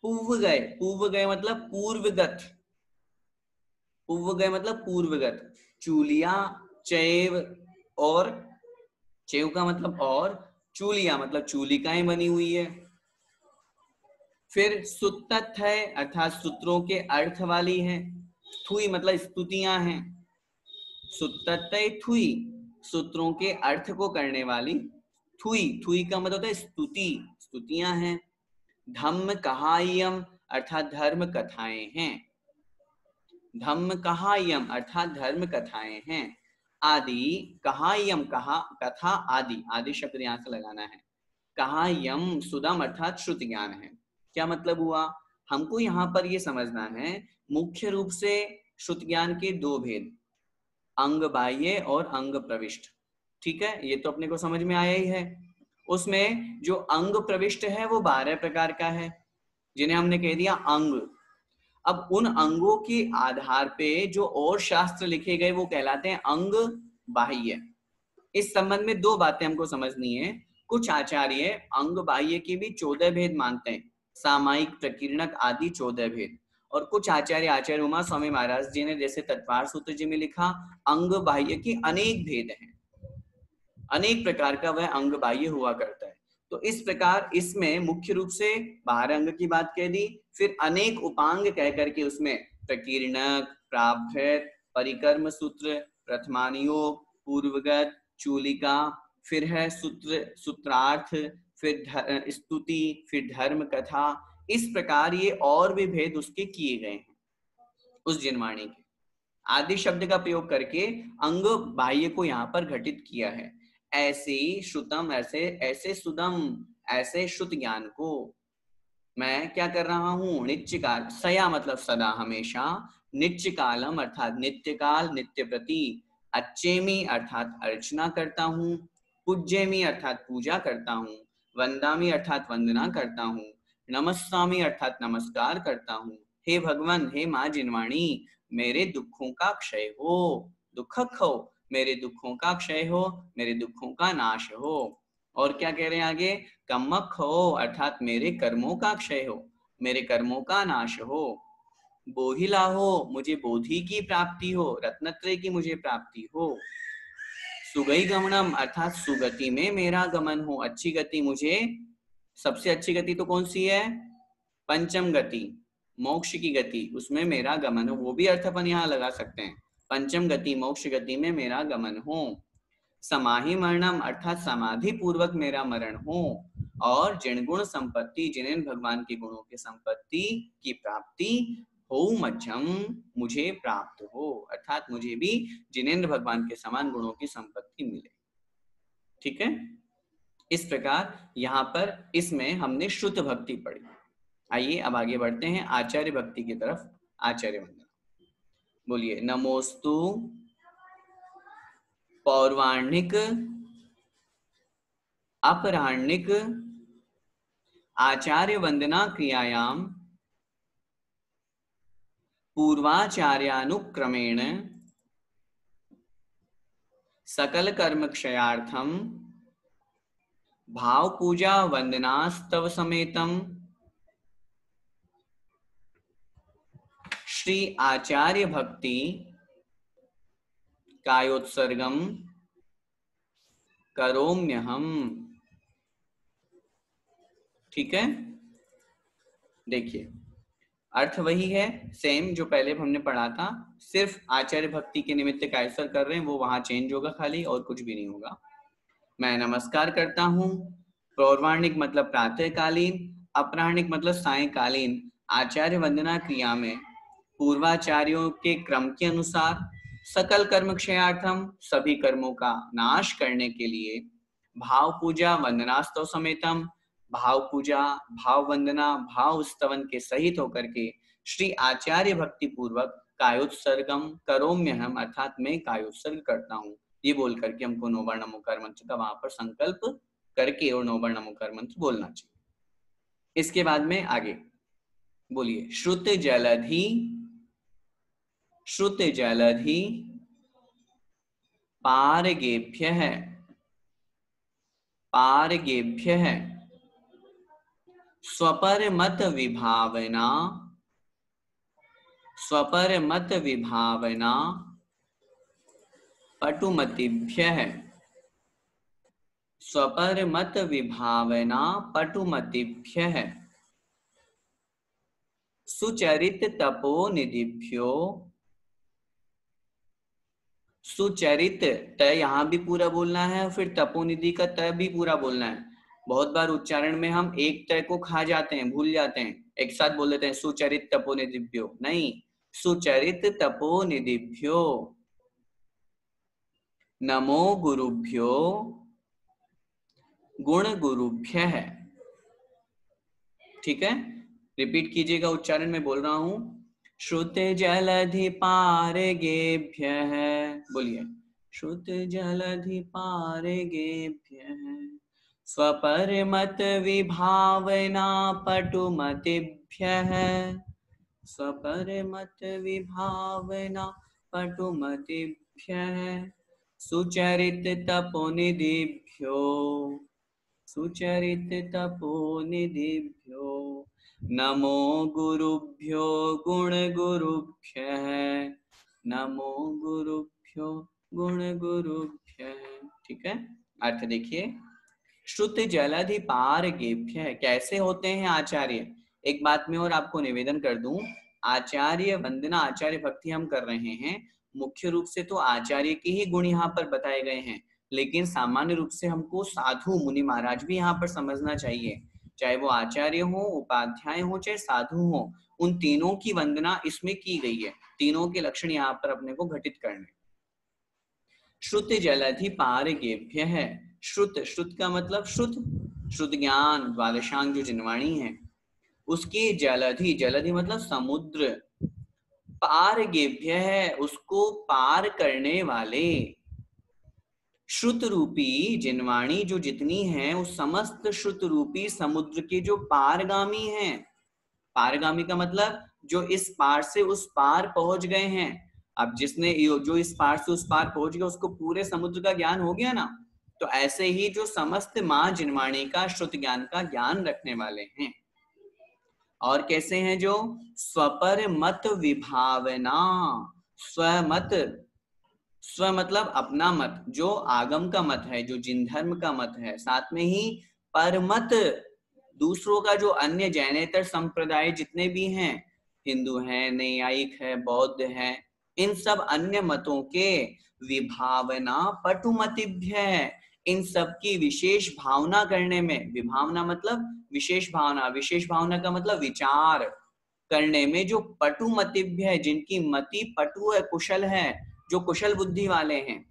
पूर्वगय, पूर्वगय मतलब पूर्वगत, पूर्वगय मतलब पूर्वगत। चूलिया चैव, और चैव का मतलब और, चूलिया मतलब चूलिकाएं बनी हुई है। फिर सुत्तत है अर्थात सूत्रों के अर्थ वाली है। थुई मतलब स्तुतियां हैं, सुत्तत थुई सूत्रों के अर्थ को करने वाली। थुई, थुई का मतलब है स्तुति, स्तुतियां हैं। धम्म कहायम अर्थात धर्म कथाएं हैं, धम्म कहायम अर्थात धर्म कथाएं हैं। आदि कहायम, कहा कथा आदि, आदि शब्द यहां से लगाना है। कहायम सुदम अर्थात श्रुत ज्ञान है। क्या मतलब हुआ? हमको यहाँ पर ये समझना है मुख्य रूप से श्रुत ज्ञान के 2 भेद, अंग बाह्य और अंग प्रविष्ट। ठीक है, ये तो अपने को समझ में आया ही है। उसमें जो अंग प्रविष्ट है वो 12 प्रकार का है, जिन्हें हमने कह दिया अंग। अब उन अंगों के आधार पे जो और शास्त्र लिखे गए वो कहलाते हैं अंग बाह्य। इस संबंध में 2 बातें हमको समझनी है। कुछ आचार्य अंग बाह्य के भी 14 भेद मानते हैं, सामायिक प्रकीर्णक आदि 14 भेद। और कुछ आचार्य उमा स्वामी महाराज जी ने जैसे तत्वार सूत्र जी में लिखा, अंग बाह्य के अनेक भेद हैं, अनेक प्रकार का वह अंग बाह्य हुआ करता है। तो इस प्रकार इसमें मुख्य रूप से 12 अंग की बात कह दी, फिर अनेक उपांग कह करके उसमें प्रकीर्णक, प्राभृत, परिकर्म सूत्र, प्रथमान योग, पूर्वगत, चूलिका, फिर है सूत्र, सूत्रार्थ, फिर स्तुति, फिर धर्म कथा, इस प्रकार ये और भी भेद उसके किए गए हैं उस जिनवाणी के। आदि शब्द का प्रयोग करके अंग बाह्य को यहाँ पर घटित किया है। ऐसे श्रुतम, ऐसे ऐसे सुदम, ऐसे श्रुत ज्ञान को मैं क्या कर रहा हूँ, नित्य काल, सया मतलब सदा हमेशा, नित्य कालम अर्थात नित्य काल, नित्य प्रति, अच्छेमी अर्थात अर्चना करता हूँ, पूज्यमी अर्थात पूजा करता हूँ, वंदामी अर्थात वंदना करता हूँ, नमस्वामी अर्थात नमस्कार करता हूँ। हे भगवान, हे माँ जिनवाणी, मेरे दुखों का क्षय हो, दुखक हो, मेरे दुखों का क्षय हो, मेरे दुखों का नाश हो। और क्या कह रहे हैं आगे, कम्मक हो अर्थात मेरे कर्मों का क्षय हो, मेरे कर्मों का नाश हो। बोहिला हो, मुझे बोधि की प्राप्ति हो, रत्नत्रय की मुझे प्राप्ति हो। सुगई गमनम अर्थात सुगति में मेरा गमन हो, अच्छी गति मुझे, सबसे अच्छी गति तो कौन सी है, पंचम गति, मोक्ष की गति, उसमें मेरा गमन हो, वो भी अर्थ अपन यहाँ लगा सकते हैं, पंचम गति मोक्ष गति में मेरा गमन हो। समाहि मरणम अर्थात समाधि पूर्वक मेरा मरण हो, और जिन गुण संपत्ति, जिनेन्द्र भगवान के गुणों की संपत्ति की प्राप्ति हो, मध्यम मुझे प्राप्त हो, अर्थात मुझे भी जिनेन्द्र भगवान के समान गुणों की संपत्ति मिले। ठीक है, इस प्रकार यहाँ पर इसमें हमने श्रुत भक्ति पढ़ी। आइए अब आगे बढ़ते हैं आचार्य भक्ति की तरफ। आचार्य वंदना, बोलिए। नमोस्तु पौर्वाणिक अपराह्निक आचार्य वंदना क्रियायाम पूर्वाचार्यानुक्रमेण सकल कर्म क्षयार्थम भाव पूजा वंदनास्तव समेतम श्री आचार्य भक्ति कायोत्सर्गम करोम्यहम। ठीक है, देखिए अर्थ वही है सेम जो पहले हमने पढ़ा था, सिर्फ आचार्य भक्ति के निमित्त कायोत्सर्ग कर रहे हैं, वो वहां चेंज होगा खाली, और कुछ भी नहीं होगा। मैं नमस्कार करता हूँ, पौर्वाणिक मतलब प्रातःकालीन, अपराह्निक मतलब सायंकालीन आचार्य वंदना क्रिया में पूर्वाचार्यों के क्रम के अनुसार सकल कर्म क्षयार्थम सभी कर्मों का नाश करने के लिए भाव पूजा वंदनास्तव समेतम भाव पूजा, भाव वंदना, भाव स्तवन के सहित होकर के श्री आचार्य भक्ति पूर्वक कायोत्सर्गम करोम्यहम अर्थात मैं कायोत्सर्ग करता हूँ। ये बोल करके हमको नौवर्ण नमोकार मंत्र का वहां पर संकल्प करके और नौवर्ण नमोकार मंत्र बोलना चाहिए। इसके बाद में आगे बोलिए। श्रुत जलधि, श्रुत जलधि पारगेभ्यः, पारगेभ्यः स्वपर मत विभावना, स्वपर मत विभावना पटुमतिभ्यः, स्वपर मत विभावना पटुमतिभ्यः सुचरित तपोनिधिभ्यो, सुचरित त यहाँ भी पूरा बोलना है, फिर तपोनिधि का त भी पूरा बोलना है। बहुत बार उच्चारण में हम एक त को खा जाते हैं, भूल जाते हैं, एक साथ बोल देते हैं सुचरित तपोनिधिभ्यो, नहीं, सुचरित तपोनिधिभ्यो नमो गुरुभ्यो गुण गुरुभ्यः। ठीक है, रिपीट कीजिएगा, उच्चारण में बोल रहा हूं। श्रुत जलधि पारगेभ्यः, बोलिए। श्रुत जलधि पारगेभ्यः स्वपर मत विभावना पटुमतिभ्यः, स्वपर मत विभावना पटुमतिभ्यः सुचरित तपोनिधिभ्यो, सुचरित तपोनिधिभ्यो नमो गुरुभ्यो गुण गुरुभ्यः, नमो गुरुभ्यो गुण गुरुभ्यः। ठीक है, अर्थ देखिए। श्रुत जलधि पारगेभ्यः, कैसे होते हैं आचार्य। एक बात में और आपको निवेदन कर दूं, आचार्य वंदना, आचार्य भक्ति हम कर रहे हैं, मुख्य रूप से तो आचार्य के ही गुण यहाँ पर बताए गए हैं, लेकिन सामान्य रूप से हमको साधु मुनि महाराज भी यहाँ पर समझना चाहिए, चाहे वो आचार्य हो, उपाध्याय हो, चाहे साधु हो, उन तीनों की वंदना इसमें की गई है। तीनों के लक्षण यहाँ पर अपने को घटित करने। श्रुत जलधि पारगेभ्य है। श्रुत, श्रुत का मतलब शुद्ध, शुद्ध ज्ञान, द्वादशांग जो जिनवाणी है उसकी जलधि, जलधि मतलब समुद्र, पारगेभ्य है उसको पार करने वाले। श्रुत रूपी जिनवाणी जो जितनी है उस समस्त श्रुत रूपी समुद्र के जो पारगामी हैं, पारगामी का मतलब जो इस पार से उस पार पहुंच गए हैं। अब जिसने जो इस पार से उस पार पहुंच गया उसको पूरे समुद्र का ज्ञान हो गया ना। तो ऐसे ही जो समस्त मां जिनवाणी का श्रुत ज्ञान का ज्ञान रखने वाले हैं। और कैसे हैं? जो स्वपर मत विभावना, स्वमत, स्व मतलब अपना मत, जो आगम का मत है, जो जिन धर्म का मत है, साथ में ही परमत, दूसरों का जो अन्य जैनेतर संप्रदाय जितने भी हैं, हिंदू हैं, नैयायिक है, बौद्ध है, इन सब अन्य मतों के विभावना पटुमतिभ्य, इन सब की विशेष भावना करने में, विभावना मतलब विशेष भावना, विशेष भावना का मतलब विचार करने में जो पटुमतिभ्य है, जिनकी मति पटु है, कुशल है, जो कुशल बुद्धि वाले हैं।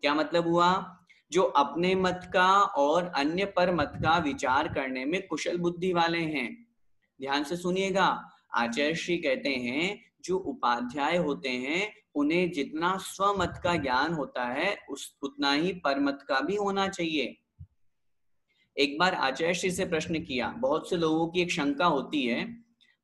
क्या मतलब हुआ? जो अपने मत का और अन्य पर मत का विचार करने में कुशल बुद्धि वाले हैं। ध्यान से सुनिएगा, आचार्य श्री कहते हैं जो उपाध्याय होते हैं उन्हें जितना स्वमत का ज्ञान होता है उतना ही परमत का भी होना चाहिए। एक बार आचार्य श्री से प्रश्न किया, बहुत से लोगों की एक शंका होती है,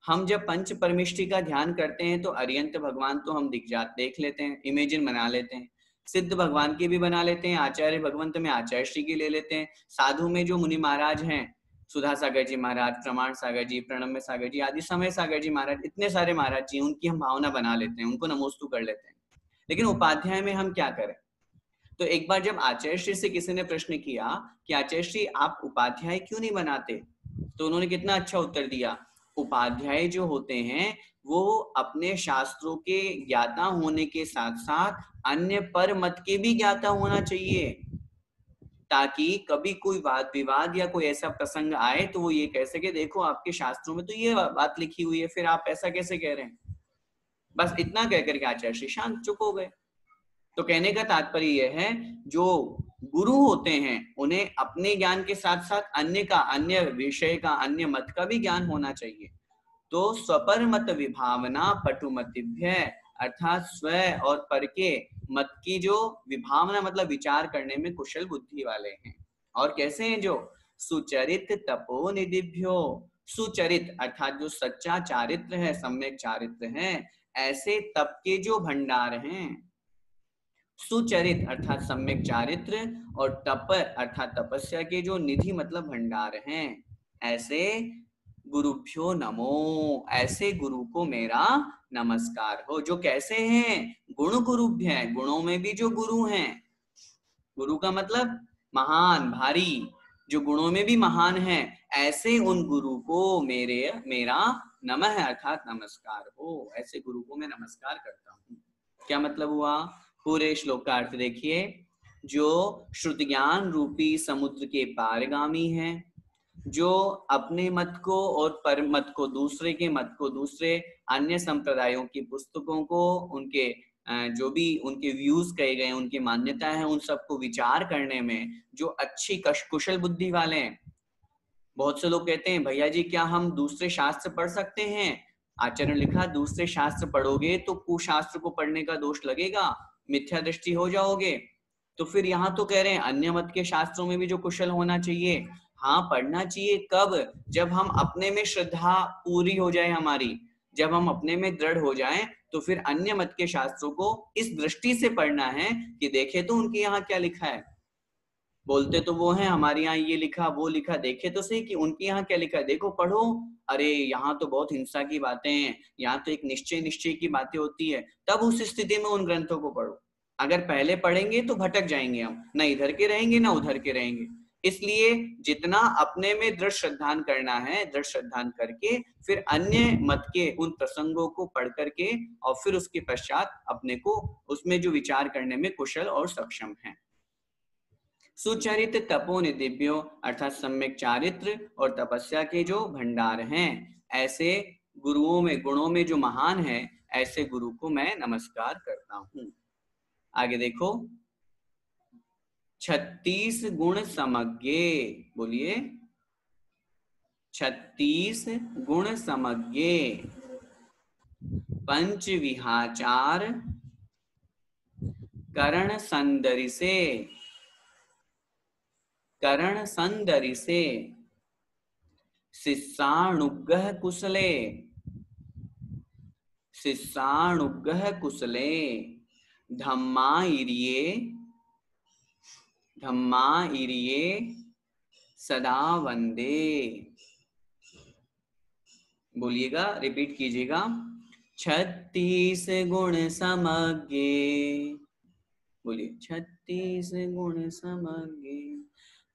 हम जब पंच परमिष्टि का ध्यान करते हैं तो अरियंत भगवान तो हम देख लेते हैं, इमेजिन बना लेते हैं, सिद्ध भगवान की भी बना लेते हैं, आचार्य भगवंत में आचार्य श्री की ले लेते हैं, साधु में जो मुनि महाराज हैं, सुधा सागर जी महाराज, प्रमाण सागर जी, प्रणम्य सागर जी आदि, समय सागर जी महाराज, इतने सारे महाराज जी, उनकी हम भावना बना लेते हैं, उनको नमोस्तु कर लेते हैं। लेकिन उपाध्याय में हम क्या करें? तो एक बार जब आचार्य श्री से किसी ने प्रश्न किया कि आचार्य श्री आप उपाध्याय क्यों नहीं बनाते, तो उन्होंने कितना अच्छा उत्तर दिया, उपाध्याय जो होते हैं वो अपने शास्त्रों के ज्ञाता होने के साथ साथ अन्य पर मत के भी ज्ञाता होना चाहिए, ताकि कभी कोई वाद विवाद या कोई ऐसा प्रसंग आए तो वो ये कह सके देखो आपके शास्त्रों में तो ये बात लिखी हुई है, फिर आप ऐसा कैसे कह रहे हैं। बस इतना कहकर के आचार्य श्री शांत चुप हो गए। तो कहने का तात्पर्य यह है, जो गुरु होते हैं उन्हें अपने ज्ञान के साथ साथ अन्य का, अन्य विषय का, अन्य मत का भी ज्ञान होना चाहिए। तो स्वपर मत विभावना पटुमतिभ्य, अर्थात स्व और पर के मत की जो विभावना मतलब विचार करने में कुशल बुद्धि वाले हैं। और कैसे हैं? जो सुचरित तपोनिधिभ्यो, सुचरित अर्थात जो सच्चा चारित्र है, सम्यक चारित्र है, ऐसे तप के जो भंडार हैं, सुचरित अर्थात सम्यक चारित्र, और तप अर्थात तपस्या के जो निधि मतलब भंडार हैं, ऐसे गुरुभ्यो नमो, ऐसे गुरु को मेरा नमस्कार हो। जो कैसे हैं? गुण गुरुभ्य हैं, गुणों में भी जो गुरु हैं, गुरु का मतलब महान, भारी, जो गुणों में भी महान है, ऐसे उन गुरु को मेरा नमः अर्थात नमस्कार हो, ऐसे गुरु को मैं नमस्कार करता हूँ। क्या मतलब हुआ? पूरे श्लोक का अर्थ देखिए, जो श्रुत ज्ञान रूपी समुद्र के पारगामी हैं, जो अपने मत को और पर मत को, दूसरे के मत को, दूसरे अन्य संप्रदायों की पुस्तकों को, उनके जो भी उनके व्यूज कहे गए, उनकी मान्यता है, उन सबको विचार करने में जो अच्छी कुशल बुद्धि वाले हैं। बहुत से लोग कहते हैं भैया जी क्या हम दूसरे शास्त्र पढ़ सकते हैं? आचार्य ने लिखा दूसरे शास्त्र पढ़ोगे तो कुशास्त्र को पढ़ने का दोष लगेगा, मिथ्या दृष्टि हो जाओगे। तो फिर यहाँ तो कह रहे हैं अन्य मत के शास्त्रों में भी जो कुशल होना चाहिए। हाँ, पढ़ना चाहिए। कब? जब हम अपने में श्रद्धा पूरी हो जाए हमारी, जब हम अपने में दृढ़ हो जाएं, तो फिर अन्य मत के शास्त्रों को इस दृष्टि से पढ़ना है कि देखे तो उनके यहाँ क्या लिखा है। बोलते तो वो हैं हमारे यहाँ ये लिखा वो लिखा, देखे तो सही कि उनके यहाँ क्या लिखा है, देखो पढ़ो। अरे यहाँ तो बहुत हिंसा की बातें हैं, यहाँ तो एक निश्चय की बातें होती है, तब उस स्थिति में उन ग्रंथों को पढ़ो। अगर पहले पढ़ेंगे तो भटक जाएंगे हम, ना इधर के रहेंगे ना उधर के रहेंगे। इसलिए जितना अपने में दृढ़ श्रद्धान करना है, दृढ़ श्रद्धान करके फिर अन्य मत के उन प्रसंगों को पढ़ करके और फिर उसके पश्चात अपने को उसमें जो विचार करने में कुशल और सक्षम है। सुचरित तपोनिधिभ्यो अर्थात सम्यक चारित्र और तपस्या के जो भंडार हैं, ऐसे गुरुओं में, गुणों में जो महान है, ऐसे गुरु को मैं नमस्कार करता हूं। आगे देखो, 36 गुण समज्ञे, बोलिए 36 गुण समज्ञे, पंच विहाचार करण संदरिसे, करण संदरिसे, शिष्यानुग्रह कुशले, शिष्यानुग्रह कुशले, धम्माइरिये, धम्माइरिये सदा वंदे। बोलिएगा, रिपीट कीजिएगा, 36 गुण समज्ञे, बोलिए 36 गुण समज्ञे,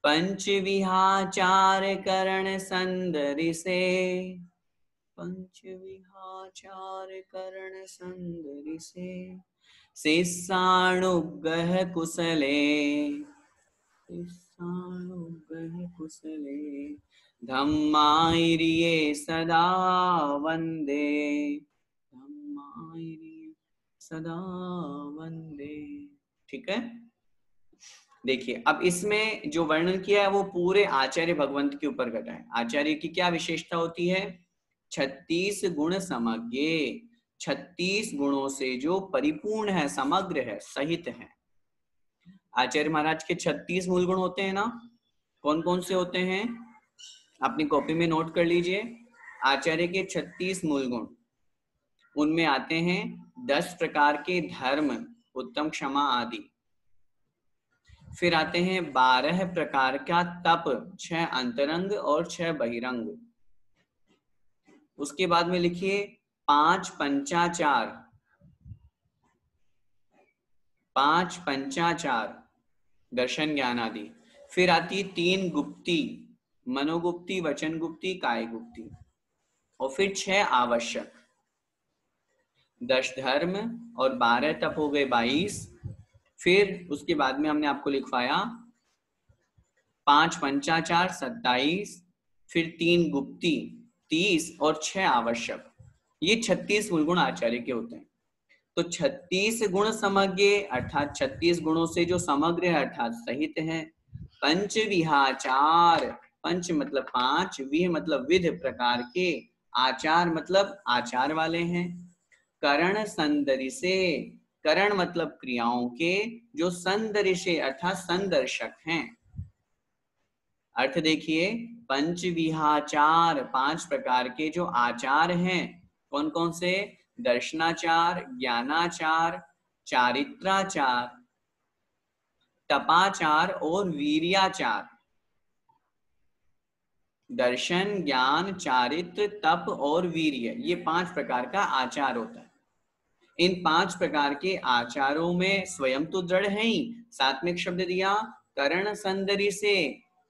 पंच विहाचार करण संदरिसे, पंच विहाचार करण संदरिसे, शिष्यानुग्रह कुशले, शिष्यानुग्रह कुशले, धम्माइरिये सदा वंदे, धम्माइरिये सदा वंदे। ठीक है, देखिए अब इसमें जो वर्णन किया है वो पूरे आचार्य भगवंत के ऊपर घटा है। आचार्य की क्या विशेषता होती है? 36 गुण समज्ञे, 36 गुणों से जो परिपूर्ण है, समग्र है, सहित है। आचार्य महाराज के 36 मूल गुण होते हैं ना, कौन कौन से होते हैं? अपनी कॉपी में नोट कर लीजिए। आचार्य के 36 मूल गुण, उनमें आते हैं 10 प्रकार के धर्म, उत्तम, क्षमा आदि। फिर आते हैं 12 प्रकार का तप, 6 अंतरंग और 6 बहिरंग। उसके बाद में लिखिए 5 पंचाचार, 5 पंचाचार, दर्शन ज्ञान आदि। फिर आती है 3 गुप्ती, मनोगुप्ती, वचन गुप्ती, काय गुप्ती। और फिर 6 आवश्यक, 10 धर्म और 12 तप हो गए 22। फिर उसके बाद में हमने आपको लिखवाया 5 पंचाचार 27, फिर 3 गुप्ती 30 और 6 आवश्यक। ये 36 मूल गुण आचार्य के होते हैं। तो 36 गुण समज्ञे अर्थात 36 गुणों से जो समग्र है अर्थात सहित है। पंच विहाचार, पंच मतलब 5, विह मतलब विध प्रकार के, आचार मतलब आचार वाले हैं। करण संदरिसे, करण मतलब क्रियाओं के, जो संदरिसे अर्थात संदर्शक हैं। अर्थ देखिए, पंच विहाचार 5 प्रकार के जो आचार हैं, कौन कौन से? दर्शनाचार, ज्ञानाचार, चारित्राचार, तपाचार और वीर्याचार। दर्शन, ज्ञान, चारित्र, तप और वीर्य, ये 5 प्रकार का आचार होता है। इन 5 प्रकार के आचारों में स्वयं तो दृढ़ है ही, साथ में एक शब्द दिया करण संदरिसे।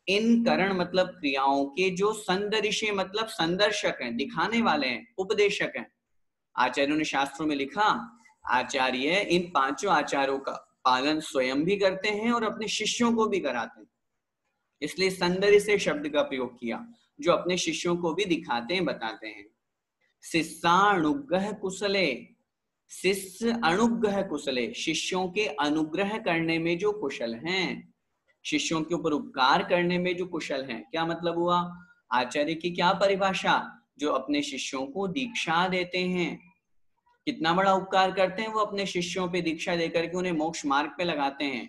इन करण मतलब क्रियाओं के जो संदरिशे मतलब संदर्शक हैं, दिखाने वाले हैं, उपदेशक हैं। आचार्यों ने शास्त्रों में लिखा, आचार्य इन 5 आचारों का पालन स्वयं भी करते हैं और अपने शिष्यों को भी कराते हैं। इसलिए संदरिसे शब्द का प्रयोग किया, जो अपने शिष्यों को भी दिखाते हैं, बताते हैं। शिष्यानुग्रह कुशले, शिष्य अनुग्रह कुशले, शिष्यों के अनुग्रह करने में जो कुशल हैं, शिष्यों के ऊपर उपकार करने में जो कुशल हैं। क्या मतलब हुआ? आचार्य की क्या परिभाषा? जो अपने शिष्यों को दीक्षा देते हैं। कितना बड़ा उपकार करते हैं वो अपने शिष्यों पे दीक्षा देकर के उन्हें मोक्ष मार्ग पे लगाते हैं।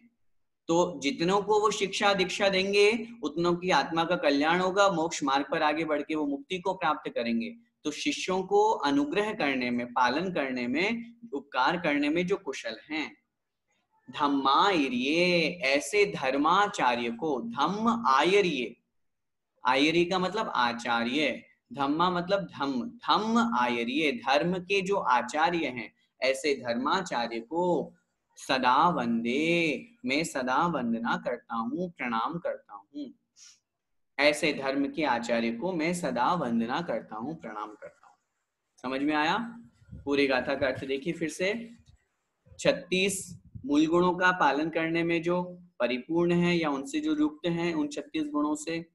तो जितनों को वो शिक्षा दीक्षा देंगे उतनों की आत्मा का कल्याण होगा, मोक्ष मार्ग पर आगे बढ़ के वो मुक्ति को प्राप्त करेंगे। तो शिष्यों को अनुग्रह करने में, पालन करने में, उपकार करने में जो कुशल हैं। धम्माइरिये, ऐसे धर्माचार्य को, धम्म आयरिये, आयरी का मतलब आचार्य, धम्मा मतलब धम्म, धम्म आयरिये, धर्म के जो आचार्य हैं, ऐसे धर्माचार्य को सदा वंदे, मैं सदा वंदना करता हूँ, प्रणाम करता हूँ। ऐसे धर्म के आचार्य को मैं सदा वंदना करता हूँ, प्रणाम करता हूँ। समझ में आया? पूरी गाथा का अर्थ देखिए फिर से। 36 मूल गुणों का पालन करने में जो परिपूर्ण है या उनसे जो युक्त हैं उन 36 गुणों से,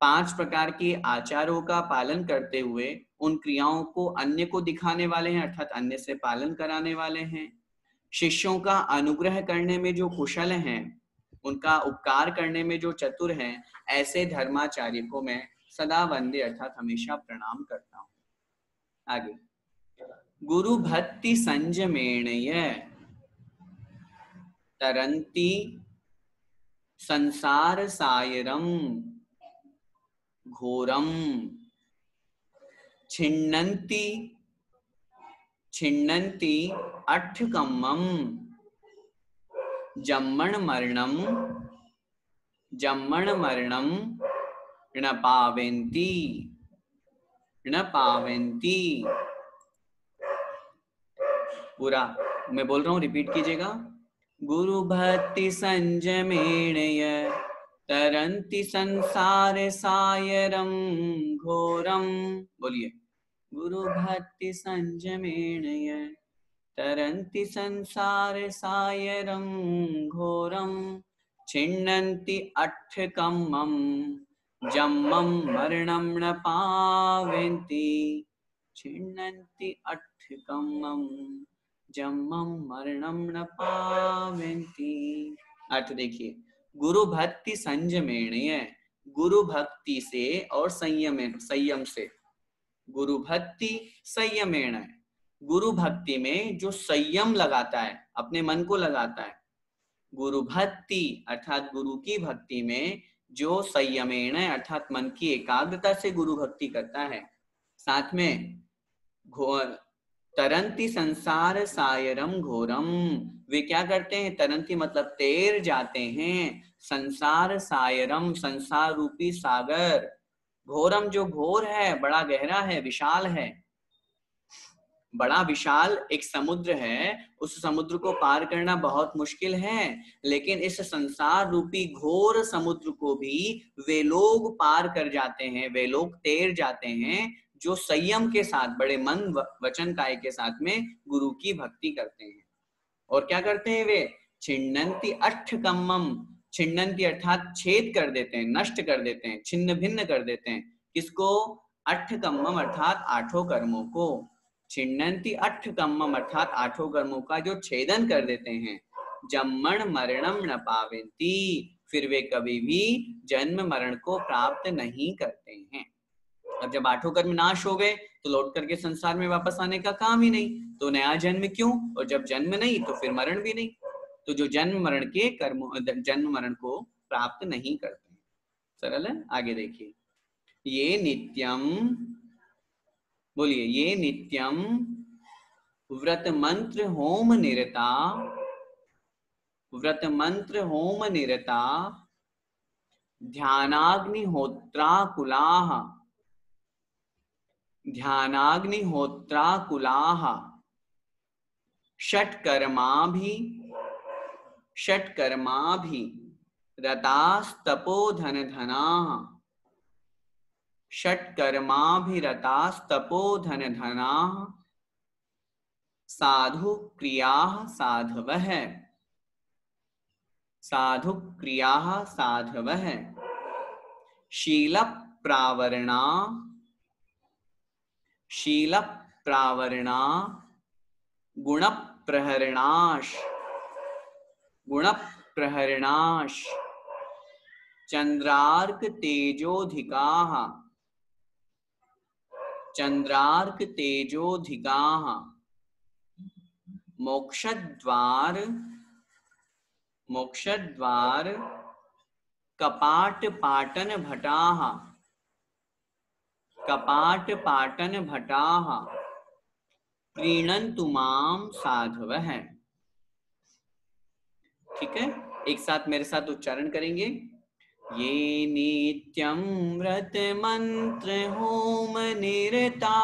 5 प्रकार के आचारों का पालन करते हुए उन क्रियाओं को अन्य को दिखाने वाले हैं, अर्थात अन्य से पालन कराने वाले हैं। शिष्यों का अनुग्रह करने में जो कुशल हैं, उनका उपकार करने में जो चतुर हैं, ऐसे धर्माचार्य को मैं सदा वंदे अर्थात हमेशा प्रणाम करता हूँ। आगे, गुरु भक्ति संयमेणय तरंती संसार सायरम घोरम छिन्नन्ति छिन्नन्ति अट्ठकम्मम जम्मण मरणम न पावेन्ति। पूरा मैं बोल रहा हूँ, रिपीट कीजिएगा। गुरु भक्ति संयमेणय तरन्ति संसार सायरम घोरम। बोलिए, गुरु भक्ति संयमेणय तरन्ति संसार सायरम घोरम छिन्नन्ति अट्ठकम्मम जम्मम मरणम न पावेन्ति। छिन्नन्ति अट्ठकम्मम जम्मम मरणम न पावेन्ति। अर्थ देखिए, गुरु भक्ति संयमेणय, गुरु भक्ति से और संयम से। गुरु भक्ति संयमेण, गुरु भक्ति में जो संयम लगाता है, अपने मन को लगाता है। गुरु भक्ति अर्थात गुरु की भक्ति में जो संयमेण अर्थात मन की एकाग्रता से गुरु भक्ति करता है। साथ में तरंती संसार सायरम घोरम, वे क्या करते हैं? तरंती मतलब तैर जाते हैं, संसार सायरम संसार रूपी सागर, घोरम जो घोर है, बड़ा गहरा है, विशाल है। बड़ा विशाल एक समुद्र है, उस समुद्र को पार करना बहुत मुश्किल है, लेकिन इस संसार रूपी घोर समुद्र को भी वे लोग पार कर जाते हैं, वे लोग तैर जाते हैं जो संयम के साथ, बड़े मन वचन काय के साथ में गुरु की भक्ति करते हैं। और क्या करते हैं वे? छिन्नन्ति अट्ठकम्मम, छिन्नन्ति अर्थात छेद कर देते हैं, नष्ट कर देते हैं, छिन्न भिन्न कर देते हैं। किसको? अट्ठकम्मम अर्थात आठों कर्मों को। छिन्नन्ति अट्ठकम्मम अर्थात आठों कर्मों का जो छेदन कर देते हैं। जम्मण मरणम न पावेन्ति, फिर वे कभी भी जन्म मरण को प्राप्त नहीं करते हैं। अब जब आठों कर्म नाश हो गए तो लौट करके संसार में वापस आने का काम ही नहीं, तो नया जन्म क्यों? और जब जन्म नहीं तो फिर मरण भी नहीं। तो जो जन्म मरण के कर्म, जन्म मरण को प्राप्त नहीं करते। सरल है? आगे देखिए, ये नित्यम, बोलिए, ये नित्यम व्रत मंत्र होम निरता, व्रत मंत्र होम निरता ध्यानाग्निहोत्राकुलाः, ध्यानाग्निहोत्राकुलाः षट्कर्माभि रतास्तपोधनधनाः, षट्कर्माभिरतास्तपोधनधनाः साधु क्रियाः साधवः, साधु क्रियाः साधवः शील प्रावरणा, शील प्रावरणा गुण प्रहरणाश, गुण प्रहरणाश चंद्रार्क तेजोधिकाः, चंद्रार्क तेजोधिकाः मोक्षद्वार, मोक्षद्वार कपाट पाटन भटाः, कपाट पाटन भटाः प्रीणन्तु मां साधवः। ठीक है, एक साथ मेरे साथ उच्चारण करेंगे। ये नित्यं व्रत मंत्र होम निरता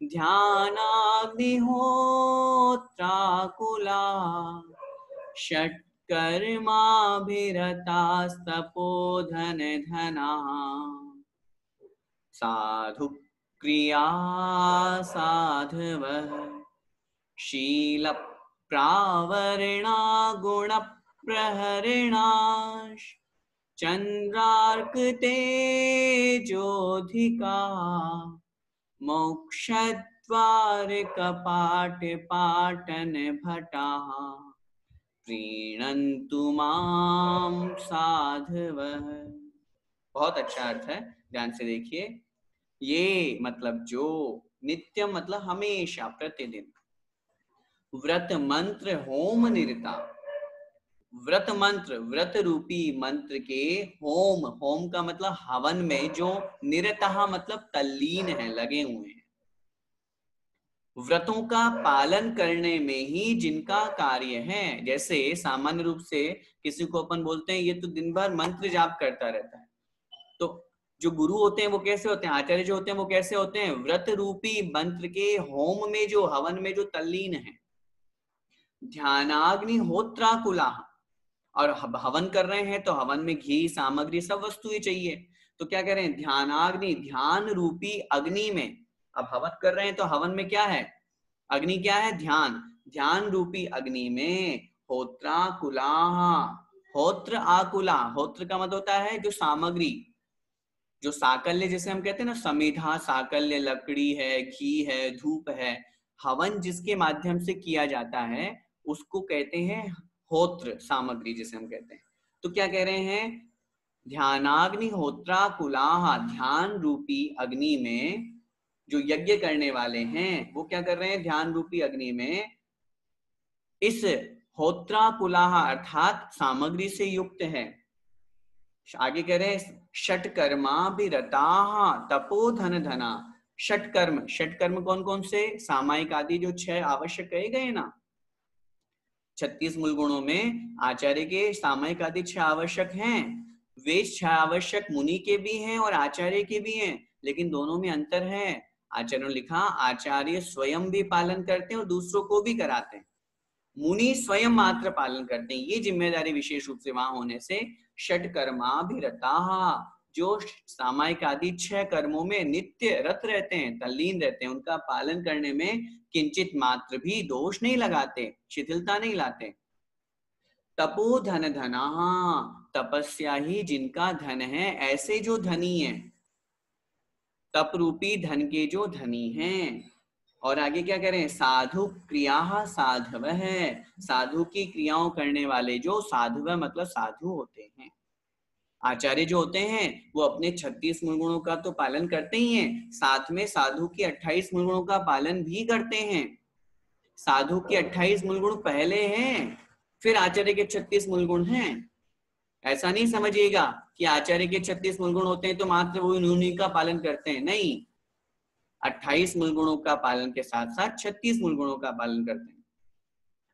ध्यानाग्निहोत्राकुला षट्कर्माभिरतास्तपोधनधनाः साधु क्रिया साधवः शील प्रावरणा गुण प्रहरिणाश चंद्रार्क तेजोधिका मोक्षद्वार कपाट पाटन भटा प्रीणन्तु मां साधवः। बहुत अच्छा अर्थ है, ध्यान से देखिए। ये मतलब जो, नित्यम मतलब हमेशा प्रतिदिन, व्रत मंत्र होम निरता, व्रत मंत्र व्रत रूपी मंत्र के होम, होम का मतलब हवन में जो निरता मतलब तल्लीन है, लगे हुए हैं, व्रतों का पालन करने में ही जिनका कार्य है। जैसे सामान्य रूप से किसी को अपन बोलते हैं ये तो दिन भर मंत्र जाप करता रहता है, तो जो गुरु होते हैं वो कैसे होते हैं, आचार्य जो होते हैं वो कैसे होते हैं, व्रत रूपी मंत्र के होम में जो, हवन में जो तल्लीन है। ध्यानाग्निहोत्राकुला, और हवन कर रहे हैं तो हवन में घी सामग्री सब वस्तुएं चाहिए, तो क्या कह रहे हैं, ध्यानाग्नि, ध्यान रूपी अग्नि में। अब हवन कर रहे हैं तो हवन में क्या है, अग्नि क्या है, ध्यान, ध्यान रूपी अग्नि में होत्राकुला, होत्र आकुला, होत्र का मतलब होता है जो सामग्री, जो साकल्य जिसे हम कहते हैं ना, समिधा साकल्य, लकड़ी है, घी है, धूप है, हवन जिसके माध्यम से किया जाता है उसको कहते हैं होत्र सामग्री जिसे हम कहते हैं। तो क्या कह रहे हैं, ध्यानाग्निहोत्राकुलाः, ध्यान रूपी अग्नि में जो यज्ञ करने वाले हैं वो क्या कर रहे हैं, ध्यान रूपी अग्नि में इस होत्राकुलाः अर्थात सामग्री से युक्त है। आगे कह रहे हैं षटकर्मा भी रताः तपोधन धना। षटकर्म, षटकर्म कौन कौन से, सामायिक आदि जो 6 आवश्यक कहे गए ना, 36 मूल गुणों में आचार्य के सामायिक आदि 6 आवश्यक हैं। वे 6 आवश्यक मुनि के भी हैं और आचार्य के भी हैं, लेकिन दोनों में अंतर है। आचार्य ने लिखा आचार्य स्वयं भी पालन करते हैं और दूसरों को भी कराते हैं, मुनि स्वयं मात्र पालन करते हैं। ये जिम्मेदारी विशेष रूप से वहां होने से षटकर्माभिरताः, जो सामायिक आदि 6 कर्मों में नित्य रत रहते हैं, तल्लीन रहते हैं, उनका पालन करने में किंचित मात्र भी दोष नहीं लगाते, शिथिलता नहीं लाते। तपोधन धना, तपस्या ही जिनका धन है, ऐसे जो धनी है, तप रूपी धन के जो धनी हैं। और आगे क्या कह रहे हैं, साधु क्रिया साधव है, साधु की क्रियाओं करने वाले जो साधव मतलब साधु होते हैं। आचार्य जो होते हैं वो अपने 36 मूल गुणों का तो पालन करते ही हैं, साथ में साधु के 28 मूल गुणों का पालन भी करते हैं। साधु के 28 मूल गुण पहले हैं, फिर आचार्य के 36 मूल गुण हैं। ऐसा नहीं समझिएगा कि आचार्य के 36 मूल गुण होते हैं तो मात्र वो उन्हीं का पालन करते हैं, नहीं, 28 मूल गुणों का पालन के साथ साथ 36 मूल गुणों का पालन करते हैं।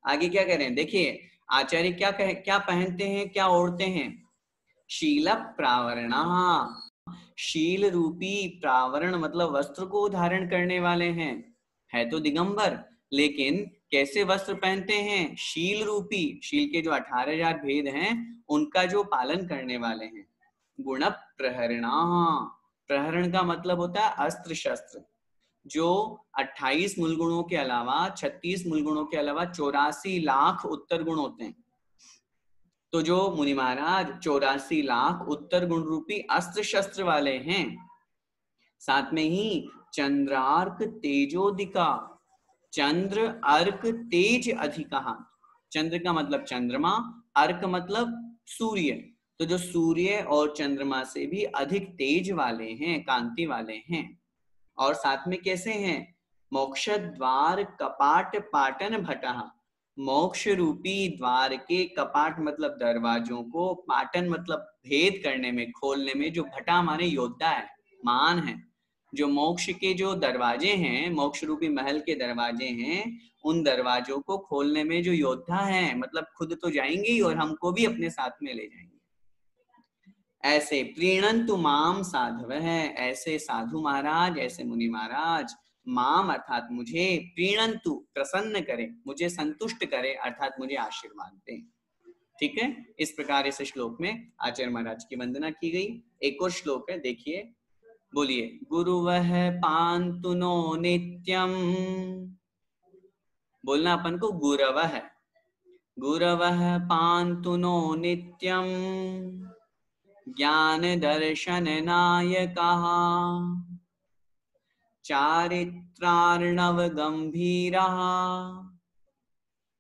आगे क्या कह रहे हैं, देखिए आचार्य क्या पहनते हैं, क्या ओढ़ते हैं, शील प्रावरणा, शील रूपी प्रावरण मतलब वस्त्र को धारण करने वाले हैं। है तो दिगंबर, लेकिन कैसे वस्त्र पहनते हैं, शील रूपी, शील के जो 18,000 भेद हैं उनका जो पालन करने वाले हैं। गुण प्रहरणा, प्रहरण का मतलब होता है अस्त्र शस्त्र, जो 28 मूल गुणों के अलावा, 36 मूल गुणों के अलावा 84 लाख उत्तर गुण होते हैं। तो जो मुनि महाराज 84 लाख उत्तर गुण रूपी अस्त्र शस्त्र वाले हैं, साथ में ही चंद्रार्क तेजोदिका, चंद्र अर्क तेज अधिका, चंद्र का मतलब चंद्रमा, अर्क मतलब सूर्य, तो जो सूर्य और चंद्रमा से भी अधिक तेज वाले हैं, कांति वाले हैं। और साथ में कैसे हैं, मोक्ष द्वार कपाट पाटन भटः, मोक्ष रूपी द्वार के कपाट मतलब दरवाजों को, पाटन मतलब भेद करने में, खोलने में, जो भटा माने योद्धा है, मान है, जो मोक्ष के जो दरवाजे हैं, मोक्ष रूपी महल के दरवाजे हैं, उन दरवाजों को खोलने में जो योद्धा है, मतलब खुद तो जाएंगे ही और हमको भी अपने साथ में ले जाएंगे। ऐसे प्रीणन्तु माम साधव है, ऐसे साधु महाराज, ऐसे मुनि महाराज, माम अर्थात मुझे, प्रीणन्तु प्रसन्न करे, मुझे संतुष्ट करे, अर्थात मुझे आशीर्वाद दे। ठीक है, इस प्रकार इस श्लोक में आचार्य महाराज की वंदना की गई। एक और श्लोक है, देखिए, बोलिए, गुरुवः पान्तु नो नित्यम, बोलना अपन को गुरवः, गुरवः पान्तु नो नित्यं ज्ञान दर्शन नायकाः चारित्रार्णव गंभीरः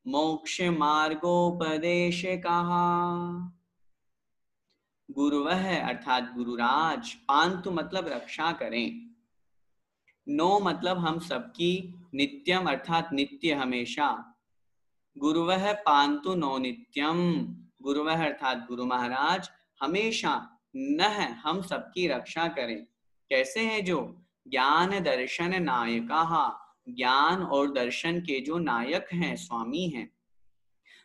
मोक्ष मार्गोपदेशकाः। गुरुवः अर्थात गुरुराज, पांतु मतलब रक्षा करें, नो मतलब हम सबकी, नित्यम अर्थात नित्य हमेशा, गुरुवः पांतु नो नित्यम, गुरुवः अर्थात गुरु महाराज हमेशा, नह हम सबकी रक्षा करें। कैसे हैं जो? ज्ञान दर्शन नायकाः, ज्ञान और दर्शन के जो नायक हैं, स्वामी हैं,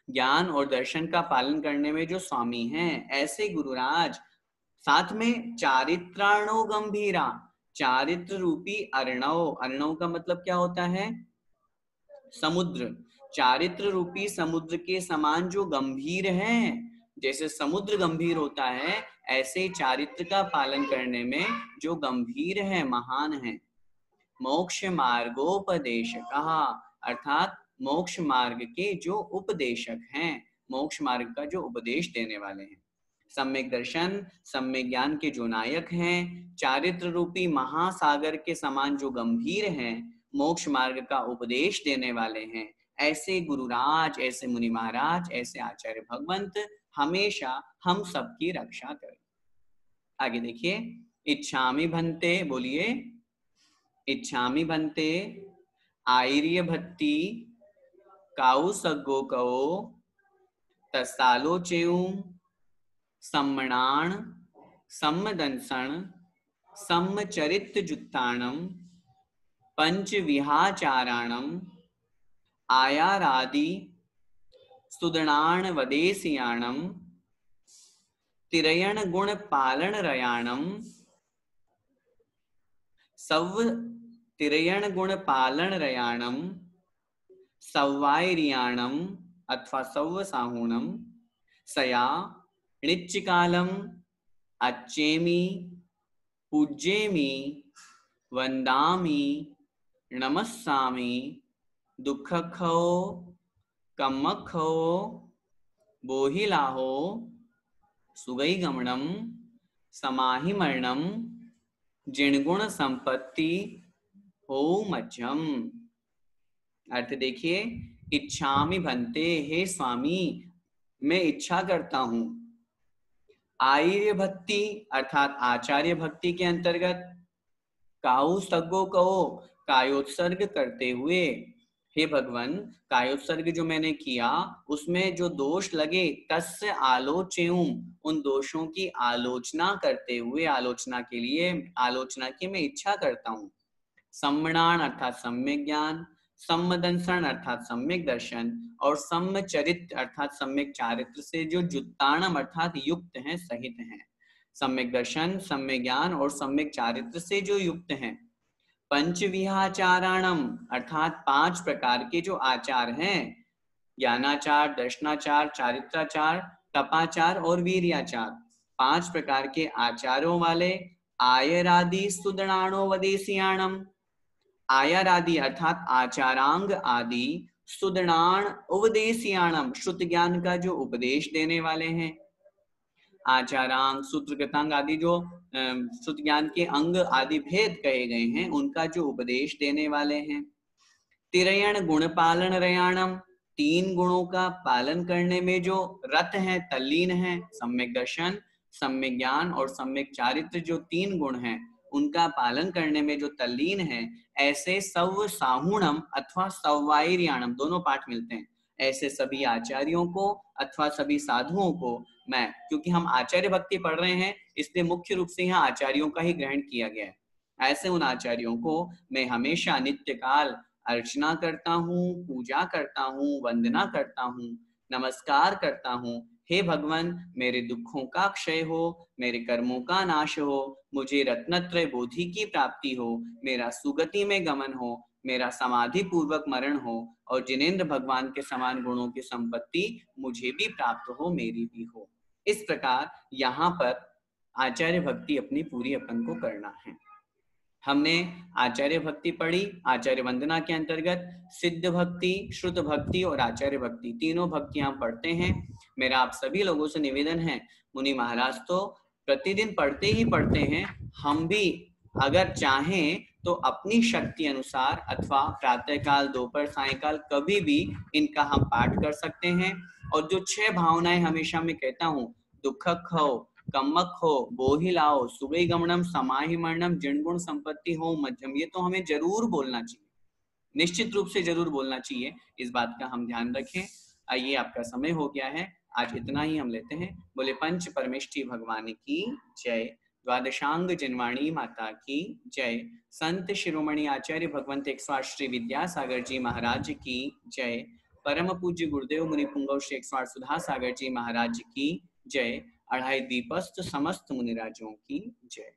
ज्ञान और दर्शन का पालन करने में जो स्वामी हैं, ऐसे गुरुराज। साथ में चारित्रार्णव गंभीरा, चारित्र रूपी अर्णव, अर्णव का मतलब क्या होता है? समुद्र, चारित्र रूपी समुद्र के समान जो गंभीर हैं, जैसे समुद्र गंभीर होता है, ऐसे चारित्र का पालन करने में जो गंभीर है, महान है। मोक्ष मार्गोपदेशकः अर्थात मोक्ष मार्ग के जो उपदेशक हैं, मोक्ष मार्ग का जो उपदेश देने वाले हैं। सम्यक दर्शन, सम्यक ज्ञान के जो नायक हैं, चारित्र रूपी महासागर के समान जो गंभीर हैं, मोक्ष मार्ग का उपदेश देने वाले हैं, ऐसे गुरुराज, ऐसे मुनि महाराज, ऐसे आचार्य भगवंत हमेशा हम सबकी रक्षा करें। आगे देखिए, इच्छामि भन्ते, बोलिए इच्छामि भन्ते आईर्य भट्टी काउ सग्गो कओ तसालोचेऊं सम्मणाण सम्मदंसण सम्मचरित जुत्ताणम पंच विहाचाराणम आयारादि सुदणाण वदेशियाणम तिरयण गुण पालन रयाणम सव तिरयण गुण पालन रयाणम सव्वायरियाणम अथवा सव्व साहूणम सया णिच्चिकालम अच्छेमि पूज्येमि वंदामि नमस्सामि दुःखखो कम्मखो बोहिलाहो सुगैगमणम समाहिमर्णम जिणगुण संपत्ति हो मध्यम। अर्थ देखिए, इच्छामि भन्ते, हे स्वामी मैं इच्छा करता हूं, आर्य भक्ति अर्थात आचार्य भक्ति के अंतर्गत, काउ सग्गो कहो कायोत्सर्ग करते हुए, हे भगवान कायोत्सर्ग जो मैंने किया उसमें जो दोष लगे, तस्य आलोच्यऊं, उन दोषों की आलोचना करते हुए, आलोचना के लिए, आलोचना की मैं इच्छा करता हूं। सम्मणान अर्थात सम्यक ज्ञान, सम्मदंसण अर्थात सम्यक दर्शन, और सम्मचरित अर्थात सम्यक चारित्र से जो जुत्ताणम अर्थात युक्त हैं, सहित हैं। सम्यक दर्शन, सम्यक ज्ञान और सम्यक चारित्र से जो युक्त हैं। पंच विहाचाराणम अर्थात 5 प्रकार के जो आचार हैं, ज्ञानाचार, दर्शनाचार, चारित्राचार, तपाचार और वीर्याचार, 5 प्रकार के आचारों वाले आयरादि सुदणाणो वदेशियाणम, आयरादि अर्थात आचारांग आदि, सुदणाण उपदेशियाणम श्रुत ज्ञान का जो उपदेश देने वाले हैं, आचारांग सूत्र कृतांग आदि जो श्रुत ज्ञान के अंग आदि भेद कहे गए हैं, उनका जो उपदेश देने वाले हैं। तिरयण गुण पालन रयाणम, 3 गुणों का पालन करने में जो रत हैं, तल्लीन हैं, सम्यक दर्शन, सम्यक ज्ञान और सम्यक चारित्र जो 3 गुण हैं, उनका पालन करने में जो तल्लीन है, ऐसे सव साहुणम अथवा सव्वायरियाणम, दोनों पाठ मिलते हैं, ऐसे सभी आचार्यों को अथवा सभी साधुओं को मैं, क्योंकि हम आचार्य भक्ति पढ़ रहे हैं इसलिए मुख्य रूप से यहाँ आचार्यों का ही ग्रहण किया गया है, ऐसे उन आचार्यों को मैं हमेशा नित्य काल अर्चना करता हूँ, पूजा करता हूँ, वंदना करता हूँ, नमस्कार करता हूँ। हे भगवान मेरे दुखों का क्षय हो, मेरे कर्मों का नाश हो, मुझे रत्नत्रय बोधि की प्राप्ति हो, मेरा सुगति में गमन हो, मेरा समाधि पूर्वक मरण हो, और जिनेंद्र भगवान के समान गुणों की संपत्ति मुझे भी प्राप्त हो, मेरी भी हो। इस प्रकार यहाँ पर आचार्य भक्ति अपनी पूरी अपन को करना है। हमने आचार्य भक्ति पढ़ी। आचार्य वंदना के अंतर्गत सिद्ध भक्ति, श्रुत भक्ति और आचार्य भक्ति तीनों भक्ति हम पढ़ते हैं। मेरा आप सभी लोगों से निवेदन है, मुनि महाराज तो प्रतिदिन पढ़ते ही पढ़ते हैं, हम भी अगर चाहें तो अपनी शक्ति अनुसार अथवा प्रातःकाल, दोपहर, सायंकाल कभी भी इनका हम पाठ कर सकते हैं। और जो 6 भावनाएं हमेशा मैं कहता हूँ, दुखक हो, कम्मक हो, बोहि लाओ, सुगई गमनम, समाहि मरणम, जिणगुण संपत्ति हो मध्यम, ये तो हमें जरूर बोलना चाहिए, निश्चित रूप से जरूर बोलना चाहिए। इस बात का हम ध्यान रखें। आइए, आपका समय हो गया है, आज इतना ही हम लेते हैं। बोले पंच परमेष्ठी भगवान की जय, द्वादशांग जनवाणी माता की जय, संत शिरोमणि आचार्य भगवंत 108 श्री विद्यासागर जी महाराज की जय, परम पूज्य गुरुदेव मुनि पुंगव श्री 108 सुधा सागर जी महाराज की जय, अढ़ाई दीपस्थ समस्त मुनिराजों की जय।